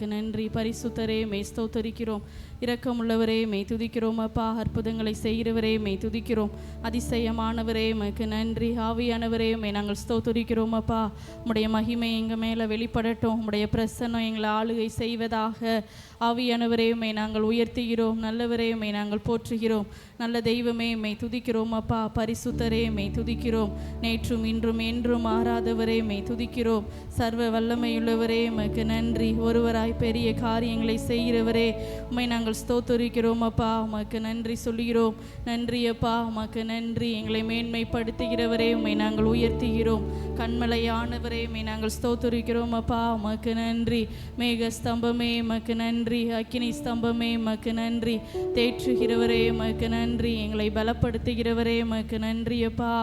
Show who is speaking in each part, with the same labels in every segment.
Speaker 1: நன்றி. பரிசுத்தரே மெய் ஸ்தோத்தரிக்கிறோம். இரக்கமுள்ளவரே மெய் துதிக்கிறோம். அப்பா, அற்புதங்களை செய்கிறவரே மெய் துதிக்கிறோம். அதிசயமானவரே மெய்க்கு நன்றி. ஆவியானவரே மெய் நாங்கள் ஸ்தோத்தரிக்கிறோம். அப்பா, உம்முடைய மகிமை எங்கள் மேலே வெளிப்படட்டும். உம்முடைய பிரசன்னம் எங்களை ஆளுகை செய்வதாக. ஆவியானவரே மெய் நாங்கள் உயர்த்துகிறோம். நல்லவரே மெய் நாங்கள் போற்றுகிறோம். நல்ல தெய்வமே மெய் துதிக்கிறோம். அப்பா, பரிசுத்தரே மெய் துதிக்கிறோம். நேற்றும் இன்றும் என்றும் மாறாதவரே மெய் துதிக்கிறோம். சர்வ வல்லமையுள்ளவரே மெய்க்கு நன்றி. ஒருவராய் பெரிய காரியங்களை செய்கிறவரே உம்மை நாங்கள் ஸ்தோத்தரிக்கிறோம். அப்பா, உமக்கு நன்றி சொல்கிறோம். நன்றி அப்பா, உமக்கு நன்றி. எங்களை மேன்மைப்படுத்துகிறவரே உம்மை நாங்கள் உயர்த்துகிறோம். கண்மலையானவரே உம்மை நாங்கள் ஸ்தோத்தரிக்கிறோம். அப்பா, உமக்கு நன்றி. மேக ஸ்தம்பமே உமக்கு நன்றி. அக்கினி ஸ்தம்பமே உமக்கு நன்றி. தேற்றுகிறவரே உமக்கு நன்றி. எங்களை பலப்படுத்துகிறவரே உமக்கு நன்றி. அப்பா,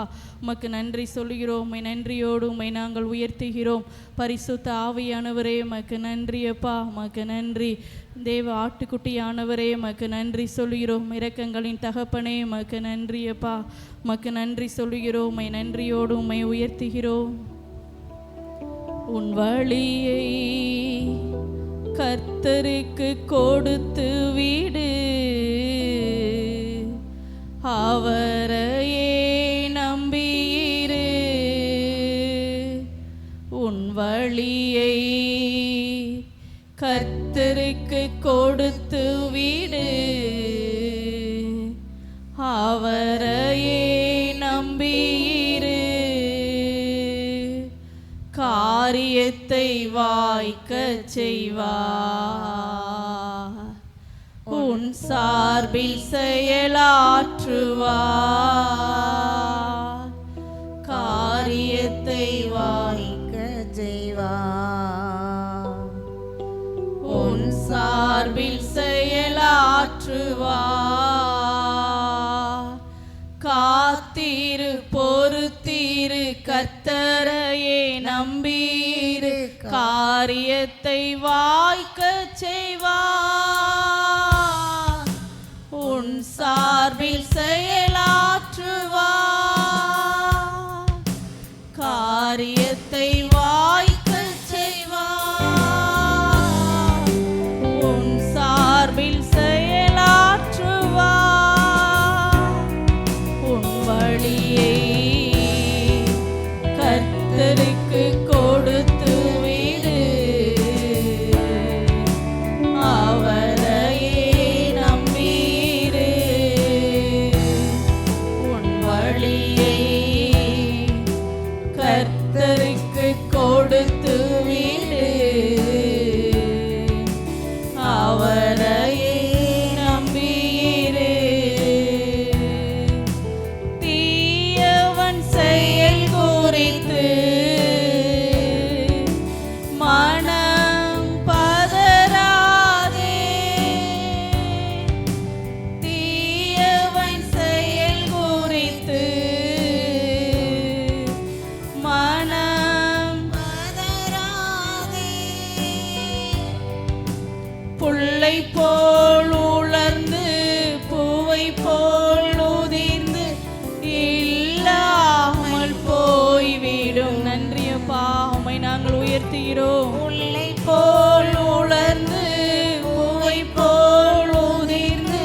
Speaker 1: உமக்கு நன்றி சொல்கிறோம். உம்மை நன்றியோடு உம்மை நாங்கள் உயர்த்துகிறோம். பரிசுத்த ஆவியானவரே உமக்கு நன்றி. அப்பா, உமக்கு நன்றி. தேவ ஆட்டுக்குட்டியானவரே உமக்கு நன்றி சொல்கிறோம். இரக்கங்களின் தகப்பனே உமக்கு நன்றி. அப்பா, உமக்கு நன்றி சொல்கிறோம். உம்மை நன்றியோடு உம்மை உயர்த்துகிறோம். உன் வழியை கர்த்தருக்கு கொடுத்து விடு, அவரையே நம்பியிரு. உன் வழியை கர்த்தருக்கு கொடுத்து விடு, அவரையே நம்பியிரு. காரியத்தை வாய்க்கச் செய்வார், உன் சார்பில் செயலாற்றுவார். காரியத்தை வாய்க்கச் செய்வார், உன் சார்பில் செயலாற்றுவார். காத்தீரு பொறுத்தீரு, கர்த்தரையே நம்பீரு. காரியத்தை வாய்க்கச் செய்வார், உன் சார்பில் செயலாற்றுவார். காரியத்தை வாய்க்கச் செய்வார், உன் சார்பில் செயலாற்றுவார். உன் வழியை கர்த்தருக்கு கொடுத்து விடு, அவரையே நம்பியிரு. உன் வழியை கர்த்தருக்கு கொடுத்து விடு, அவரையே நம்பியிரு. தீயவன் செயல் குறித்து மனம் பதறாதே. தீயவன் செயல் குறித்து மனம் பதறாதே. புல்லை போல் உலர்ந்து பூவை போல் உதிர்ந்து இல்லாமல் போய்விடும். நன்றி அப்பா, உம்மை நாங்கள் உயர்த்துகிறோம். புல்லை போல் உலர்ந்து பூவை போல் உதிர்ந்து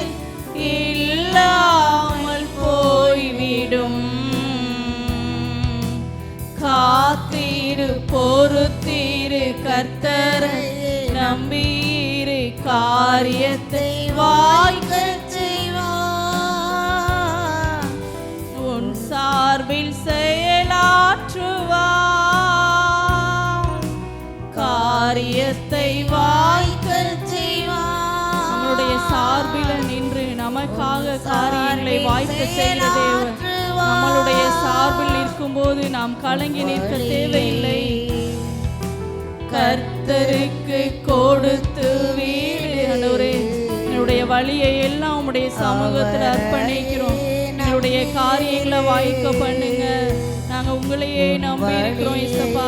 Speaker 1: இல்லாமல் போய்விடும். காத்தீரு பொறுத்தீரு, கர்த்தரை நம்பீரு. காரியத்தை வாய்க்கச் செய்வார், உன் சார்பில் செயலாற்றுவார். காரியத்தை வாய்க்கச் செய்வார். நம்மளுடைய சார்பில் நின்று நமக்காக காரியங்களை வாய்க்க செய்கிற தேவன். நம்மளுடைய சார்பில் நிற்கும்போது நாம் கலங்கி நிற்க தேவையில்லை. கர்த்தருக்கு கொடுத்து வீடு. ஆண்டவரே, என்னுடைய வழியை எல்லாம் உம்முடைய சமூகத்தில் அர்ப்பணிக்கிறோம். என்னுடைய காரியங்களை வாய்க்க பண்ணுங்க. நாங்கள் உங்களையே நம்பி இருக்கிறோம் இயேசுப்பா.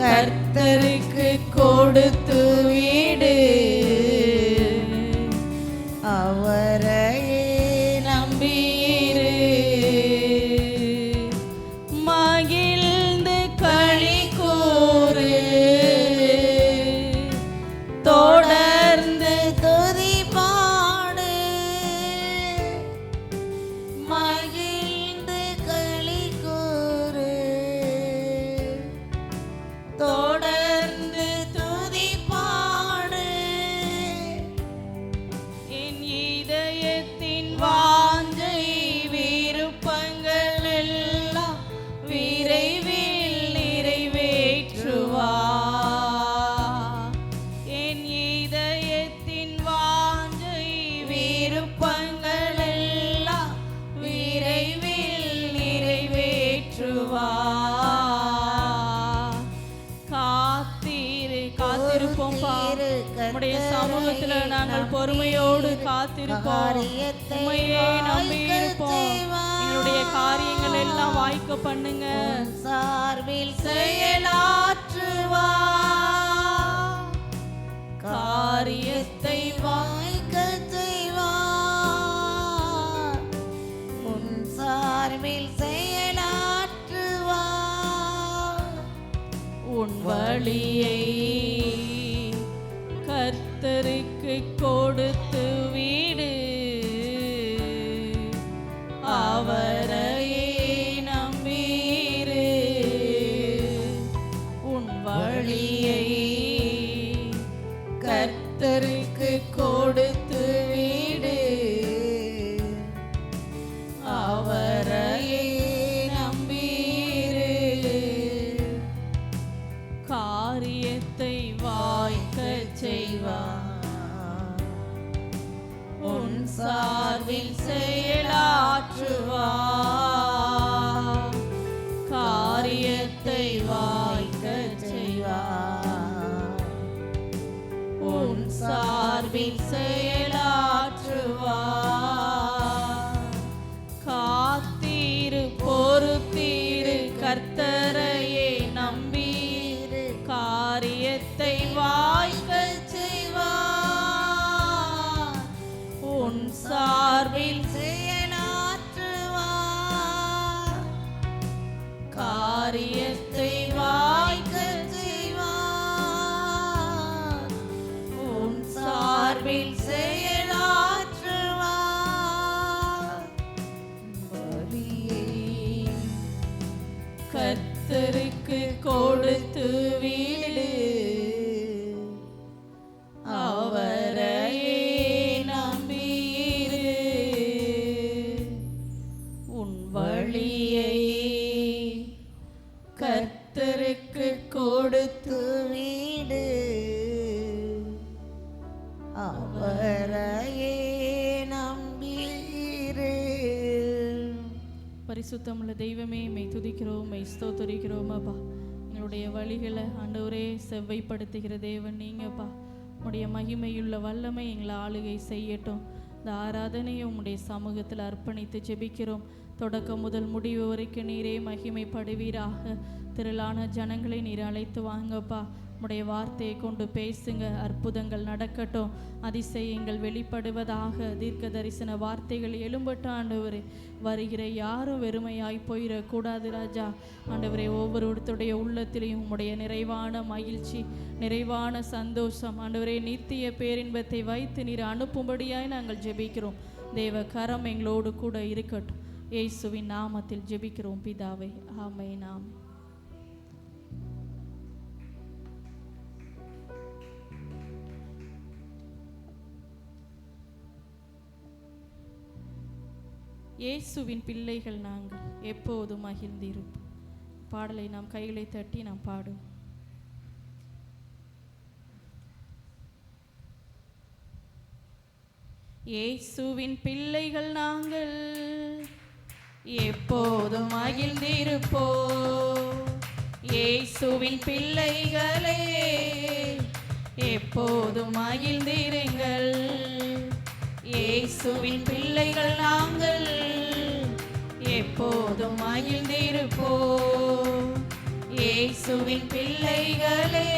Speaker 1: கர்த்தருக்கு கொடுத்து வீடு, அவரையே நம்பியிரு. மகிழ்ந்து களி கூறு, காத்திருப்போம்ப்பா. உம்முடைய சமூகத்துல நாங்கள் பொறுமையோடு காத்திருப்போம். உம்மையே நம்பி இருப்போம். எங்களுடைய காரியங்கள் எல்லாம் வாய்க்க பண்ணுங்க.
Speaker 2: சார்பில் செயலாற்றுவார், காரியத்தை வாய்க்க செய்வார். உன் சார்பில் செயலாற்றுவார்.
Speaker 1: உன் வழியை கர்த்தருக்கு கொடுத்து வீடு, அவரையே நம்பீரு. உன் வழியை கர்த்தருக்கு கொடுத்து வீடு, அவரையே நம்பீரு. காரியத்தை வாய்க்க செய்வார், உன் சார்பில் செயலாற்றுவார். காரியத்தை வாய்க்க செய்வார், உன் சார்பில் செயலாற்றுவார். காத்தீரு பொறுத்தீரு, கர்த்தரையே நம்பீரு. காரியத்தை வாய்க்க செய்வார், உன் சார்பில்
Speaker 2: செயலாற்றுவார்.
Speaker 1: காரியத்தை வாய்க்க
Speaker 2: செய்வார்,
Speaker 1: உன் சார்பில்
Speaker 2: செயலாற்றுவார்.
Speaker 1: வழியை கர்த்தருக்கு கொடுத்து வீடு, அவரையே நம்பீரு. உன் வழியை கர்த்தருக்கு கொடுத்து
Speaker 2: வீடு, அவரையே நம்பீரு.
Speaker 1: பரிசுத்தமுள்ள தெய்வமே, மெய் துதிக்கிறோம், மெய் ஸ்தோத்தரிக்கிறோம் அப்பா. எங்களுடைய வழிகளை ஆண்டவரே செவ்வைப்படுத்துகிற தேவன் நீங்கப்பா. உம்முடைய மகிமையுள்ள வல்லமை எங்களை ஆளுகை செய்யட்டும். இந்த ஆராதனையை உம்முடைய சமூகத்தில் அர்ப்பணித்து ஜெபிக்கிறோம். தொடக்கம் முதல் முடிவு வரைக்கும் நீரே மகிமைப்படுவீராக. திரளான ஜனங்களை நீர் அழைத்து வாங்கப்பா. உம்முடைய வார்த்தையை கொண்டு பேசுங்க. அற்புதங்கள் நடக்கட்டும், அதிசயங்கள் வெளிப்படுவதாக. தீர்க்க தரிசன வார்த்தைகள் எழும்பட்ட ஆண்டவரே. வருகிற யாரும் வெறுமையாய் போயிடக்கூடாது ராஜா. ஆண்டவரே, ஒவ்வொருத்தருடைய உள்ளத்திலையும் உம்முடைய நிறைவான மகிழ்ச்சி, நிறைவான சந்தோஷம், ஆண்டவரே நித்திய பேரின்பத்தை வைத்து நீர் அனுப்பும்படியாய் நாங்கள் ஜெபிக்கிறோம். தேவ கரம் எங்களோடு கூட இருக்கட்டும். இயேசுவின் நாமத்தில் ஜெபிக்கிறோம் பிதாவே, ஆமென். ஆமென். இயேசுவின் பிள்ளைகள் நாங்கள் எப்போதும் மகிழ்ந்திருப்போம். பாடலை நாம் கைகளை தட்டி நாம் பாடுவோம். இயேசுவின் பிள்ளைகள் நாங்கள் எப்போதும் மகிழ்ந்திருப்போம். இயேசுவின் பிள்ளைகளே எப்போதும் மகிழ்ந்திருங்கள். இயேசுவின் பிள்ளைகள் நாங்கள் எப்போதும் மகிழ்ந்திருப்போம். இயேசுவின் பிள்ளைகளே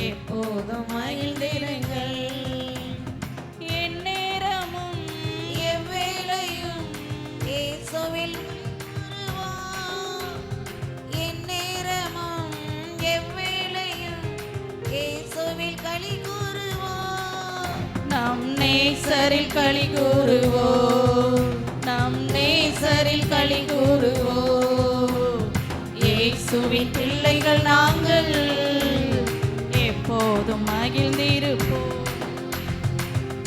Speaker 1: எப்போதும் மகிழ்ந்திருங்கள். எந்நேரமும்
Speaker 2: எவ்வேளையும் இயேசுவில் வருவார். எந்நேரமும் எவ்வேளையும் இயேசுவில் களி கூறுவார்.
Speaker 1: நம் நேசரில் களி கூறுவோம், நம் நேசரில் களி கூறுவோம். இயேசுவின் பிள்ளைகள் நாங்கள் எப்போதும் மகிழ்ந்திருப்போம்.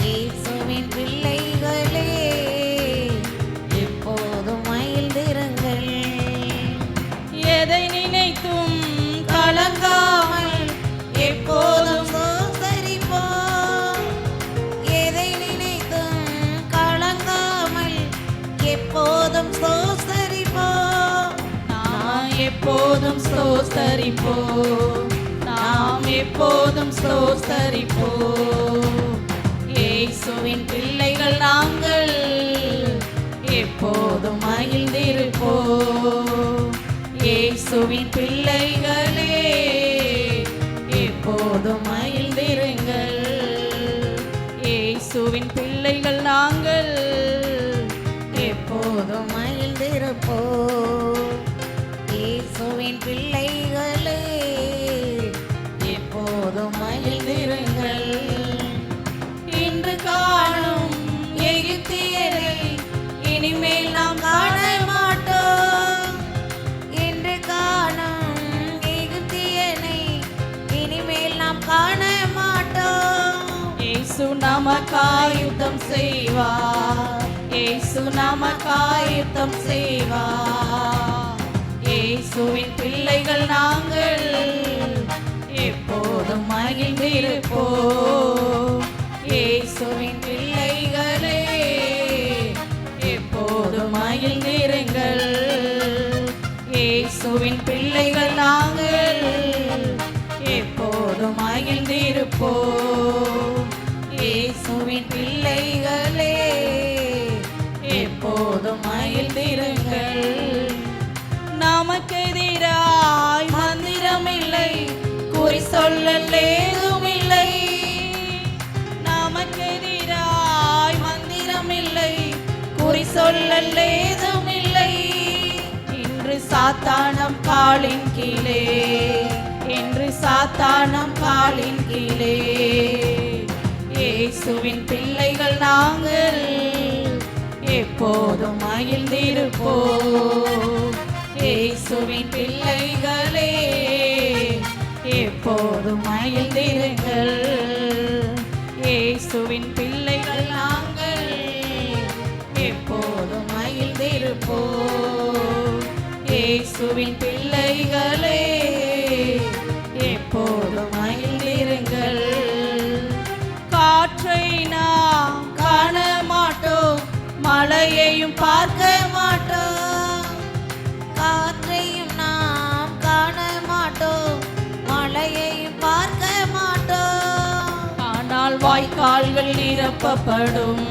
Speaker 2: இயேசுவின் பிள்ளைகளே எப்போதும் மகிழ்ந்திருங்கள்.
Speaker 1: எதை நினைத்தும் கலங்காமல் எப்போதும்
Speaker 2: சோதரிப்போம். எதை நினைத்தும் கலங்காமல் எப்போதும் சோதரிப்போம்.
Speaker 1: நாம் எப்போதும் ஸ்தோத்தரிப்போம், நாம் எப்போதும் ஸ்தோத்தரிப்போம். இயேசுவின் பிள்ளைகள் நாங்கள் எப்போதும் மகிழ்ந்திருப்போம். இயேசுவின் பிள்ளைகளே எப்போதும் மகிழ்ந்திருங்கள். இயேசுவின் பிள்ளைகள் நாங்கள்
Speaker 2: எப்போதும் மகிழ்ந்திருப்போம். இயேசுவின் பிள்ளைகளே எப்போதும் மகிழ்ந்திருங்கள்.
Speaker 1: இன்று காணும் எகிப்தியரை இனிமேல் நாம் காண
Speaker 2: மாட்டோம். இன்று காணும் எகிப்தியனை இனிமேல் நாம் காண மாட்டோம்.
Speaker 1: இயேசு நமக்காய் யுத்தம் செய்வார். இயேசு நமக்காய் யுத்தம் செய்வார். இயேசுவின் பிள்ளைகள் நாங்கள் எப்போதும் மகிழ்ந்திருப்போம். இயேசுவின் பிள்ளைகளே எப்போதும் மகிழ்ந்திருங்கள். இயேசுவின் பிள்ளைகள் நாங்கள் எப்போதும் மகிழ்ந்திருப்போம். இயேசுவின் பிள்ளைகளே எப்போதும் மகிழ்ந்திருங்கள். நமக்கெதிராய் மந்திரமில்லை, குறி சொல்லல் ஏதுமில்லை. நமக்கெதிராய் மந்திரமில்லை, குறி சொல்லல் ஏதுமில்லை. இன்று சாத்தானம் காலின் கீழே, இன்று சாத்தானம் காலின் கீழே. இயேசுவின் பிள்ளைகள் நாங்கள் எப்போதும் மகிழ்ந்திருப்போம். இயேசுவின் பிள்ளைகளே எப்போதும் மகிழ்ந்திருங்கள். இயேசுவின் பிள்ளைகள் நாங்கள் எப்போதும் மகிழ்ந்திருப்போம். இயேசுவின் பிள்ளைகளே எப்போதும் மகிழ்ந்திருங்கள். காற்றை நாம் காண மாட்டோம், மழையையும் பார்க்க மாட்டோம்.
Speaker 2: காற்றையும் நாம் காண மாட்டோம், மழையையும் பார்க்க மாட்டோம்.
Speaker 1: ஆனால் வாய்க்கால்கள் நிரப்பப்படும்,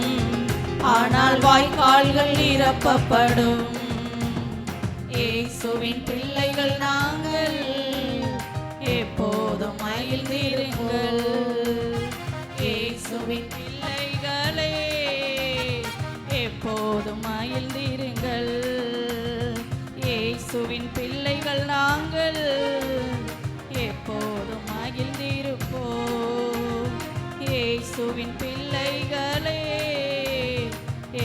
Speaker 1: ஆனால் வாய்க்கால்கள் நிரப்பப்படும். இயேசுவின் பிள்ளைகள் நாங்கள் எப்போதும் மகிழ்ந்திருங்கள். இயேசுவின் பிள்ளைகளே எப்போதும் மகிழ்ந்திருங்கள். இயேசுவின் பிள்ளைகள் நாங்கள் எப்போதும் மகிழ்ந்திருப்போம். இயேசுவின் பிள்ளைகளே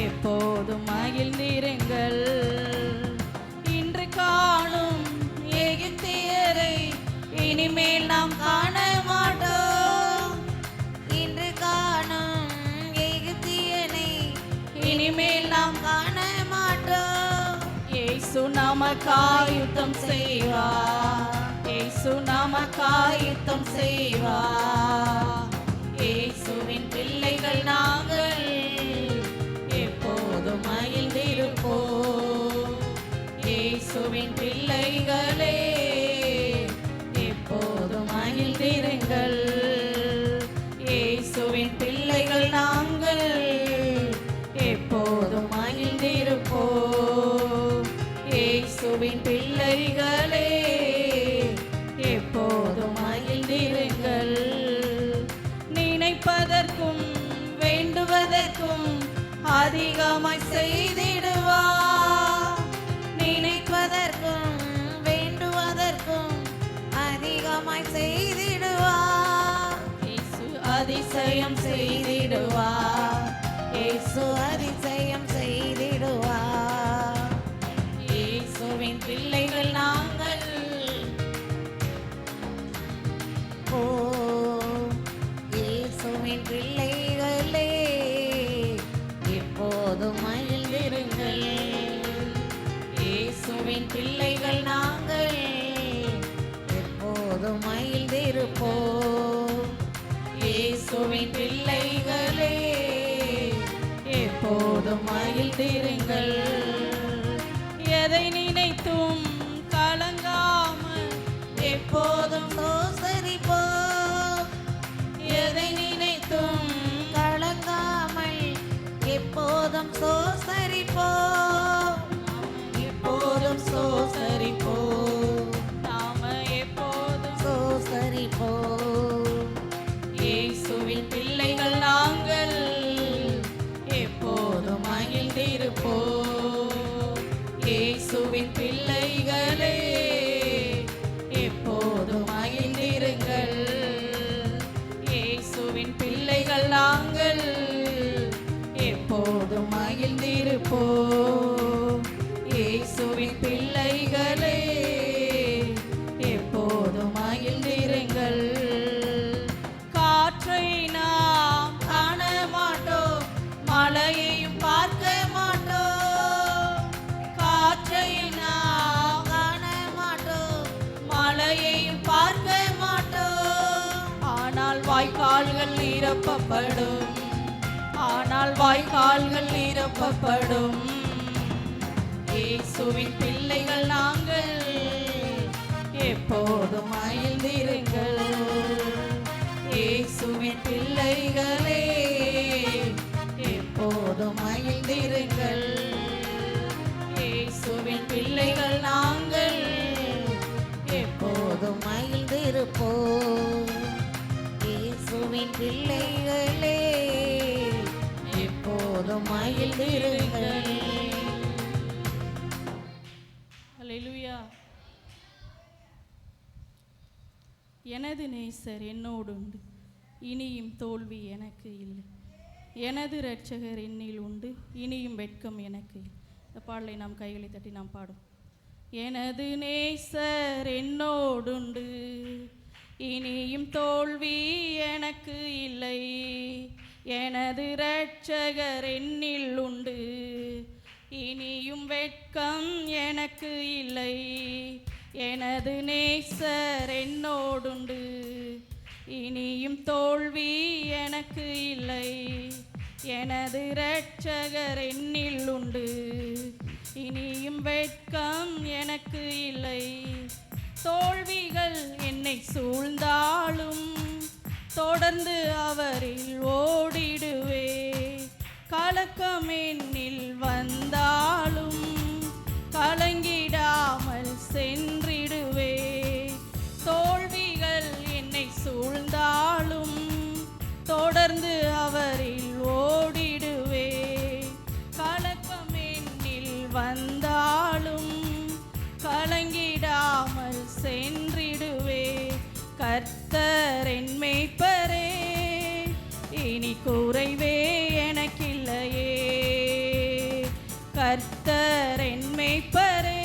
Speaker 1: எப்போதும் மகிழ்ந்திருங்கள். இன்று காணும் எகிப்தியரை இனிமேல் நாம் காண மாட்டோம்.
Speaker 2: இன்று காணும் எகிப்தியனை
Speaker 1: இனிமேல் நாம்
Speaker 2: காண மாட்டோம்.
Speaker 1: இயேசு நமக்காய் யுத்தம் செய்வார். இயேசு நமக்காய் யுத்தம் செய்வார். இயேசுவின் பிள்ளைகள் நாங்கள் எப்போதும் மகிழ்ந்திருப்போம். இயேசுவின் பிள்ளைகளே எப்போதும் மகிழ்ந்திருங்கள். இயேசுவின் பிள்ளைகள் நாங்கள் எப்போதும் மகிழ்ந்திருப்போம். இயேசுவின் பிள்ளைகளே எப்போதும் மகிழ்ந்திருங்கள். நினைப்பதற்கும் வேண்டுவதற்கும் அதிகமாய் செய்திடுவார்.
Speaker 2: நினைப்பதற்கும் வேண்டுவதற்கும் அதிகமாய் செய்திடுவார்.
Speaker 1: இயேசு அதிசயம் செய்திடுவார்.
Speaker 2: இயேசு அதிசயம் செய்திடுவார்.
Speaker 1: இயேசுவின் பிள்ளைகள் நாங்கள்
Speaker 2: ஓ இயேசுவின் பிள்ளைகளே எப்போதும் மகிழ்ந்திருங்கள்.
Speaker 1: இயேசுவின் பிள்ளைகள் நாங்கள்
Speaker 2: எப்போதும் மகிழ்ந்திருப்போம்.
Speaker 1: இயேசுவின் பிள்ளைகளே எப்போதும் மகிழ்ந்திருங்கள். எதை நினைத்தும் கலங்காமல் எப்போதும்
Speaker 2: சோசரிப்போம்.
Speaker 1: வாய்க்கால்கள் நிரப்பப்படும், ஆனால் வாய்க்கால்கள் நிரப்பப்படும். இயேசுவின் பிள்ளைகள் நாங்கள், எப்போதும் மகிழ்ந்திருங்கள். இயேசுவின் பிள்ளைகளே, எப்போதும் மகிழ்ந்திருங்கள். இயேசுவின் பிள்ளைகள் நாங்கள்,
Speaker 2: எப்போதும் மகிழ்ந்திருப்போம். இயேசுவின் பிள்ளைகளே, எப்போதும் மகிழ்ந்திருங்கள்.
Speaker 1: அல்லேலூயா. எனது நேசர் என்னோடுண்டு, இனியும் தோல்வி எனக்கு இல்லை. எனது இரட்சகர் என்னில் உண்டு, இனியும் வெட்கம் எனக்கு இல்லை. இந்த பாடலை நாம் கைகளை தட்டி நாம் பாடும். எனது நேசர் என்னோடுண்டு, இனியும் தோல்வி எனக்கு இல்லை. எனது இரட்சகர் என்னில் உண்டு, இனியும் வெட்கம் எனக்கு இல்லை. எனது நேசர் என்னோடுண்டு, இனியும் தோல்வி எனக்கு இல்லை. எனது இரட்சகர் என்னில் உண்டு, இனியும் வெட்கம் எனக்கு இல்லை. தோல்விகள் என்னை சூழ்ந்தாலும் தொடர்ந்து அவரில் ஓடிடுவே. கலக்கம் என்னில் வந்தாலும் கலங்கிடாமல் சென்றிடுவே. தோல்விகள் என்னை சூழ்ந்தாலும் தொடர்ந்து அவரில் ஓடிடுவே. கலக்கம் என்னில் வந்தாலும் கலங்கிடாமல் சென்றிடுவே. கர்த்தர் என் மேய்ப்பரே, இனி குறைவே எனக்கில்லையே. கர்த்தர் என் மேய்ப்பரே,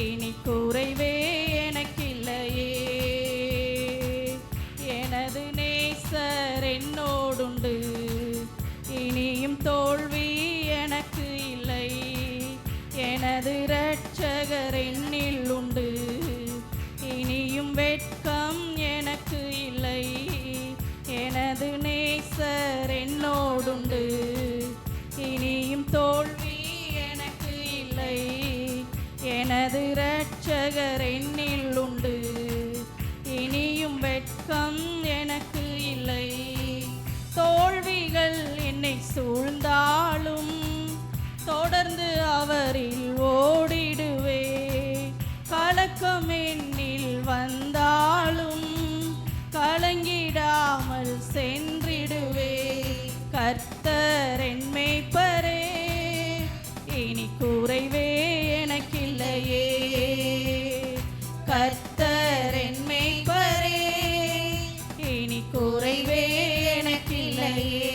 Speaker 1: இனி குறைவே எனக்கில்லையே. எனது நேசர் என்னோடுண்டு, இனியும் தோல்வி எனக்கு இல்லை. எனது இரட்சகர் என்னில் உண்டு, இனியும் வெட்கம் எனக்கு இல்லை. எனது நேசர் என்னோடுண்டு, இனியும் தோல்வி எனக்கு இல்லை. எனது இரட்சகர் என்னில் உண்டு, இனியும் வெட்கம் எனக்கு இல்லை. தோல்விகள் என்னை சூழ்ந்தாலும் தொடர்ந்து அவரில் ஓடிடுவே. கலக்கம் என்னில் வந்தாலும் கலங்கிடாமல் சென்றிடுவே. கர்த்தர் என் மேய்ப்பரே, இனி குறைவே எனக்கில்லையே. கர்த்தர் என் மேய்ப்பரே, இனி குறைவே எனக்கில்லையே.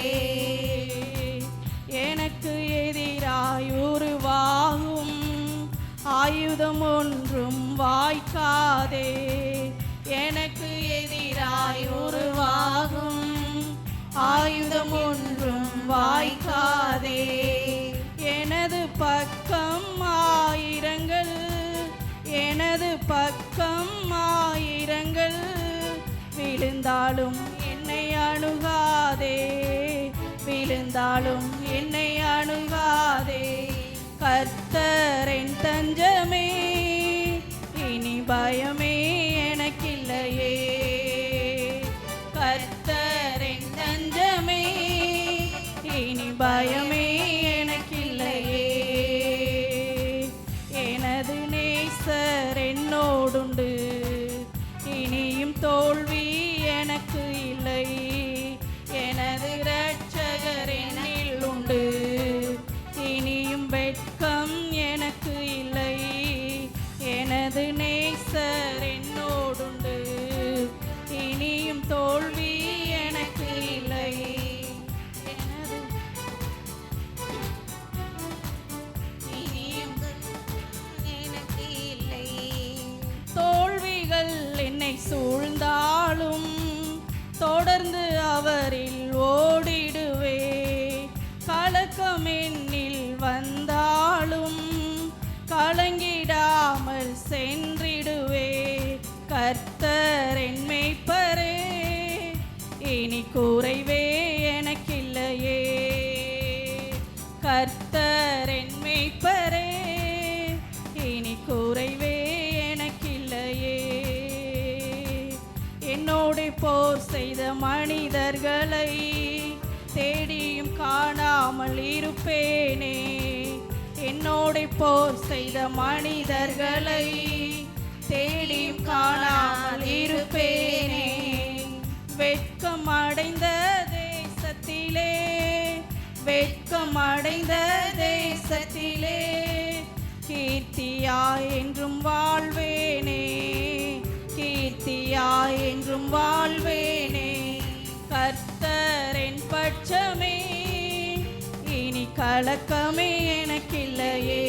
Speaker 1: எனக்கு எதிராய் உருவாகும் ஆயுதம் ஒன்றும் வாய்க்காதே. எனக்கு எதிராய் உருவாகும் ஆயுதம் ஒன்றும் வாய்க்காதே. எனது பக்கம் ஆயிரங்கள், எனது பக்கம் ஆயிரங்கள் விழுந்தாலும் என்னை அணுகாதே. விழுந்தாலும் என்னை அணுகாதே. கர்த்தர் என் தஞ்சமே, இனி பயமே எனக்கில்லையே. கர்த்தர் என் தஞ்சமே, இனி பயமே எனக்கில்லையே. எனது நேசர் என்னோடுண்டு, இனியும் தோல்வி எனக்கு இல்லை. எனது இரட்சகர் என்னில் உண்டு, இனியும் வெட்கம் எனக்கு இல்லை. எனது நேசர் என்னோடுண்டு, இனியும் தோல்வி எனக்கு இல்லை.
Speaker 2: இனியும் எனக்கு இல்லை.
Speaker 1: தோல்விகள் என்னை சூழ்ந்தாலும் தொடர்ந்து அவரில் ஓடிடுவே. கலக்கம் என்னில் வந்தாலும் கலங்கிடாமல் சென்றிடுவே. கர்த்தர் என் மேய்ப்பரே, இனி குறைவே எனக்கில்லையே. கர்த்தர் என் மேய்ப்பரே, இனி குறைவே எனக்கில்லையே. என்னோடு போர் செய்த மனிதர்களை தேடியும் காணாமல் இருப்பேனே. என்னோடு போர் செய்த மனிதர்களை தேடியும் காணாமல் இருப்பேனே. வெட்கம் அடைந்த தேசத்திலே, வெட்கம் அடைந்த தேசத்திலே கீர்த்தியாய் என்றும் வாழ்வேனே, கீர்த்தியாய் என்றும் வாழ்வேனே. கர்த்தர் என் பட்சமே, இனி கலக்கமே எனக்கில்லையே.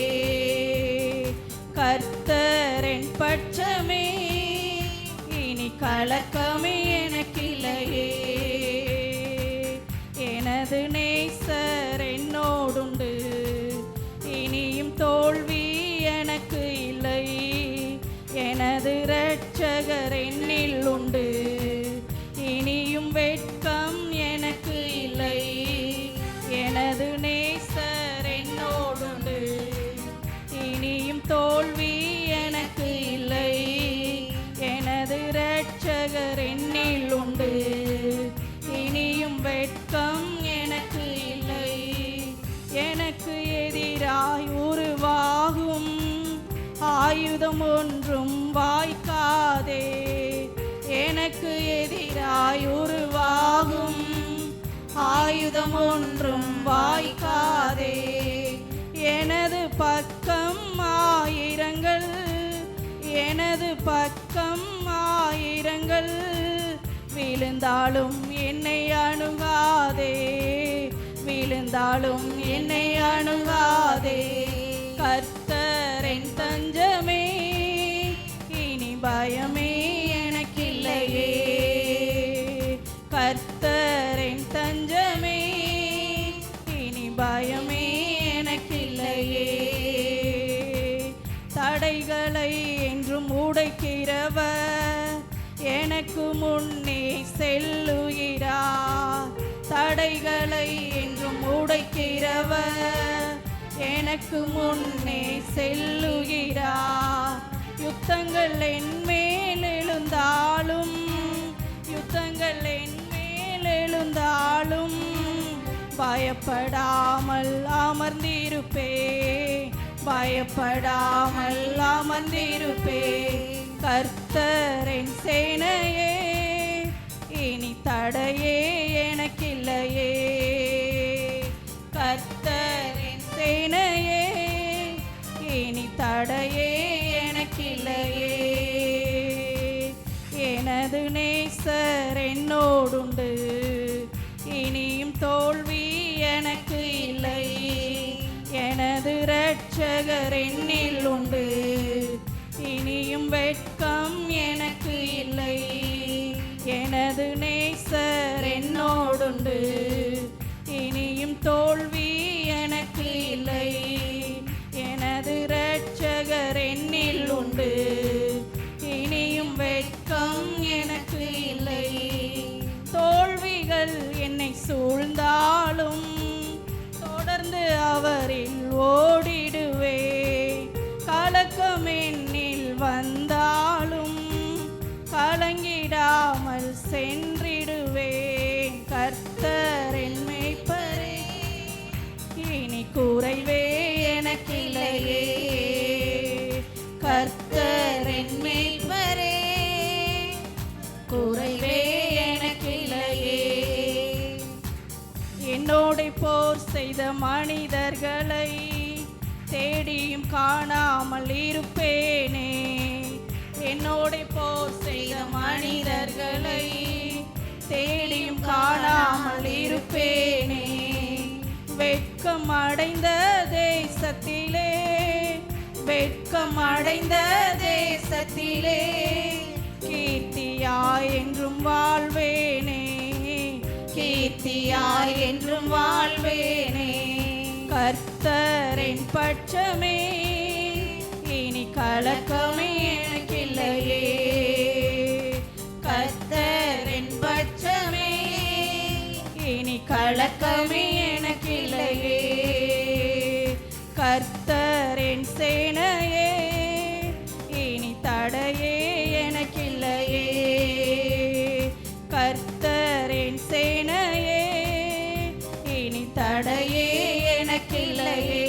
Speaker 1: கர்த்தர் என் பட்சமே, இனி கலக்கமே எனக்கில்லையே. எனது நேசர் என்னோடுண்டு, இனியும் தோல்வி எனக்கு இல்லை. எனது இரட்சகர் என்னில் உண்டு, இனியும் வெட்கம் எனக்கு இல்லை. எனது நேசர் என்னோடுண்டு, இனியும் தோல்வி எனக்கு இல்லை. எனது இரட்சகர் என்னில் உண்டு, இனியும் வெட்கம் எனக்கு இல்லை. எனக்கு எதிராய் உருவாகும் ஆயுதம் ஒன்றும் வாய்க்காதே. எனக்கு எதிராய் உருவாகும் ஆயுதம் ஒன்றும் வாய்க்காதே. எனது பக்கம் ஆயிரங்கள், எனது பக்கம் ஆயிரங்கள் விழுந்தாலும் என்னை அணுகாதே, விழுந்தாலும் என்னை அணுகாதே. கர்த்தர் என் தஞ்சமே, இனி பயமே எனக்கில்லையே. கர்த்தர் என் தஞ்சமே, இனி பயமே எனக்கில்லையே. தடைகளை என்றும் உடைக்கிறவர் எனக்கு முன்னே செல்லுகிறார். தடைகளை என்றும் உடைக்கிறவர் எனக்கு முன்னே செல்லுகிறார். யுத்தங்கள் என் மேல் எழுந்தாலும், யுத்தங்கள் என் மேல் எழுந்தாலும் பயப்படாமல் அமர்ந்திருப்பே, பயப்படாமல் அமர்ந்திருப்பே. கர்த்தர் என் சேனையே, இனி தடையே எனக்கில்லையே. கர்த்தர் என் சேனையே, இனி தடையே எனக்கில்லையே. எனது நேசர் என்னோடுண்டு, இனியும் தோல்வி எனக்கு இல்லை. எனது இரட்சகர் என்னில் உண்டு, இனியும் வெட்கம் எனக்கு இல்லை. எனது நேசர் என்னோடுண்டு, இனியும் தோல்வி எனக்கு இல்லை. எனது இரட்சகர் என்னில் உண்டு, இனியும் வெட்கம் எனக்கு இல்லை. தோல்விகள் என்னை சூழ்ந்தாலும் தொடர்ந்து அவரில் ஓடிடுவே. கலக்கம் என்னில் வந்தாலும் கலங்கிடாமல் சென்றிடுவேன். கர்த்தர் என் மேய்ப்பரே, இனி குறைவே எனக்கில்லையே. கர்த்தர் என் மேய்ப்பரே, குறைவே எனக்கில்லையே. என்னோடு போர் செய்த மனிதர்களை தேடியும் காணாமல் இருப்பேனே. என்னோடு போர் செய்த மனிதர்களை தேடியும் காணாமல் இருப்பேனே. வெட்கம் அடைந்த தேசத்திலே, வெட்கம் அடைந்த தேசத்திலே கீர்த்தியாய் என்றும் வாழ்வேனே, கீர்த்தியாய் என்றும் வாழ்வேனே. கர்த்தர் என் பட்சமே, இனி கலக்கமே எனக்கில்லையே. கர்த்தர் என் பட்சமே, இனி கலக்கமே எனக்கில்லையே. கர்த்தரின் சேனையே, இனி தடையே எனக்கில்லையே. கர்த்தரின் சேனையே, இனி தடையே எனக்கில்லையே.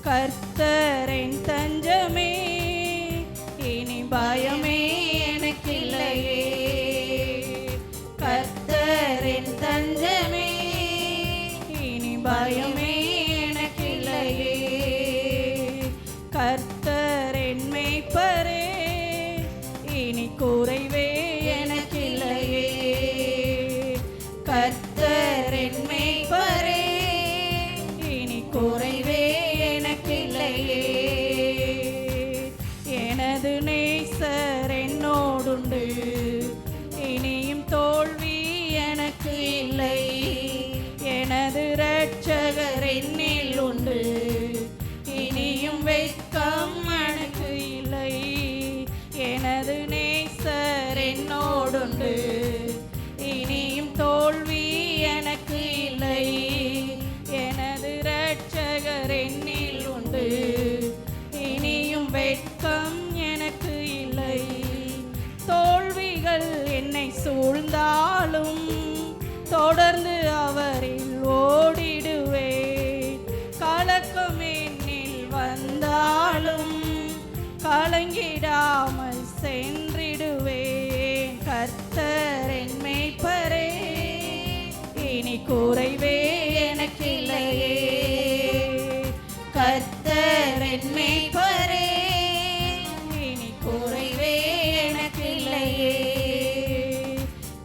Speaker 1: கர்த்தரின் தஞ்சமே, இனி பயமே எனக்கில்லையே. கர்த்தரின் தஞ்சமே, இனி பயமே எனக்கில்லையே. கர்த்தரின் மேய்ப்பரே, இனி குறைவே எனக்கில்லையே. கர்த்தரின் மேய்ப்பரே, இனி குறைவே எனக்கில்லையே. எனது நேசர் என்னோடுண்டு, இனியும் தோல்வி எனக்கு இல்லை. எனது இரட்சகர் என்னில் உண்டு, இனியும் வெட்கம் எனக்கு இல்லை. எனது நேசர் என்னோடுண்டு, இனியும் தோல்வி எனக்கு இல்லை. எனது இரட்சகர் என்னில் உண்டு, இனியும் வெட்கம் எனக்கு இல்லை. தோல்விகள் என்னை சூழ்ந்தாலும் தொடர்ந்து அவரில் ஓடிடுவேன். கலக்கம் என்னில் வந்தாலும் கலங்கிடாமல் சென்றிடுவேன். கர்த்தரின் மேய்ப்பரே, இனி குறைவே எனக்கில்லையே. கர்த்தரின் மேய்ப்பரே, இனி குறைவே எனக்கில்லையே.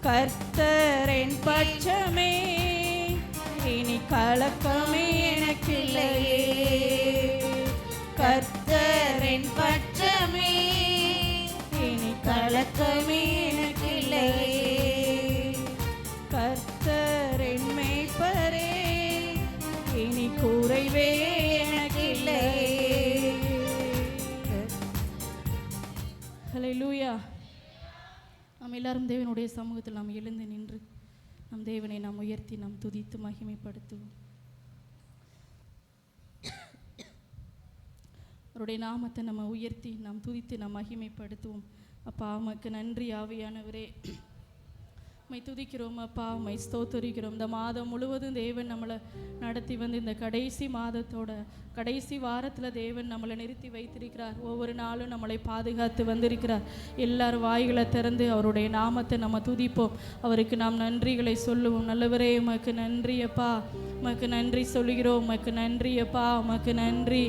Speaker 1: கர்த்தரின் பட்சமே, இனி கலக்கமே எனக்கில்லையே. கர்த்தரின் பட்சமே, இனி கலக்கமே எனக்கில்லையே. கர்த்தரின் மேய்ப்பரே, இனி குறைவே எனக்கில்லையே. ஹல்லேலூயா. நாம் எல்லாரும் தேவனுடைய சமூகத்தில் நாம் எழுந்து நின்று நம் தேவனை நாம் உயர்த்தி நாம் துதித்து மகிமைப்படுத்துவோம். அவருடைய நாமத்தை நம்ம உயர்த்தி நாம் துதித்து நாம் மகிமைப்படுத்துவோம். அப்பா உமக்கு நன்றி ஆவியானவரே, உம்மை துதிக்கிறோம் அப்பா, உம்மை ஸ்தோத்தரிக்கிறோம். இந்த மாதம் முழுவதும் தேவன் நம்மளை நடத்தி வந்து இந்த கடைசி மாதத்தோட கடைசி வாரத்தில் தேவன் நம்மளை நிறுத்தி வைத்திருக்கிறார். ஒவ்வொரு நாளும் நம்மளை பாதுகாத்து வந்திருக்கிறார். எல்லாரும் வாய்களை திறந்து அவருடைய நாமத்தை நம்ம துதிப்போம். அவருக்கு நாம் நன்றிகளை சொல்லுவோம். நல்லவரே உமக்கு நன்றி அப்பா, உமக்கு நன்றி சொல்லுகிறோம். உமக்கு நன்றி அப்பா, உமக்கு நன்றி.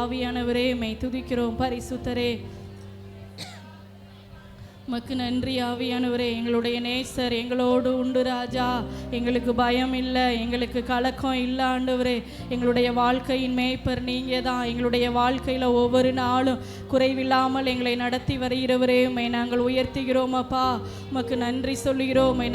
Speaker 1: ஆவியானவரே உம்மை துதிக்கிறோம். பரிசுத்தரே உமக்கு நன்றி. ஆவியானவரே, எங்களுடைய நேசர் எங்களோடு உண்டு ராஜா. எங்களுக்கு பயம் இல்லை, எங்களுக்கு கலக்கம் இல்லை ஆண்டவரே. எங்களுடைய வாழ்க்கையின் மேய்ப்பர் நீங்கள் தான். எங்களுடைய வாழ்க்கையில் ஒவ்வொரு நாளும் குறைவில்லாமல் எங்களை நடத்தி வருகிறவரே உம்மை நாங்கள் உயர்த்துகிறோம் அப்பா. உமக்கு நன்றி சொல்லுகிறோம். உம்மை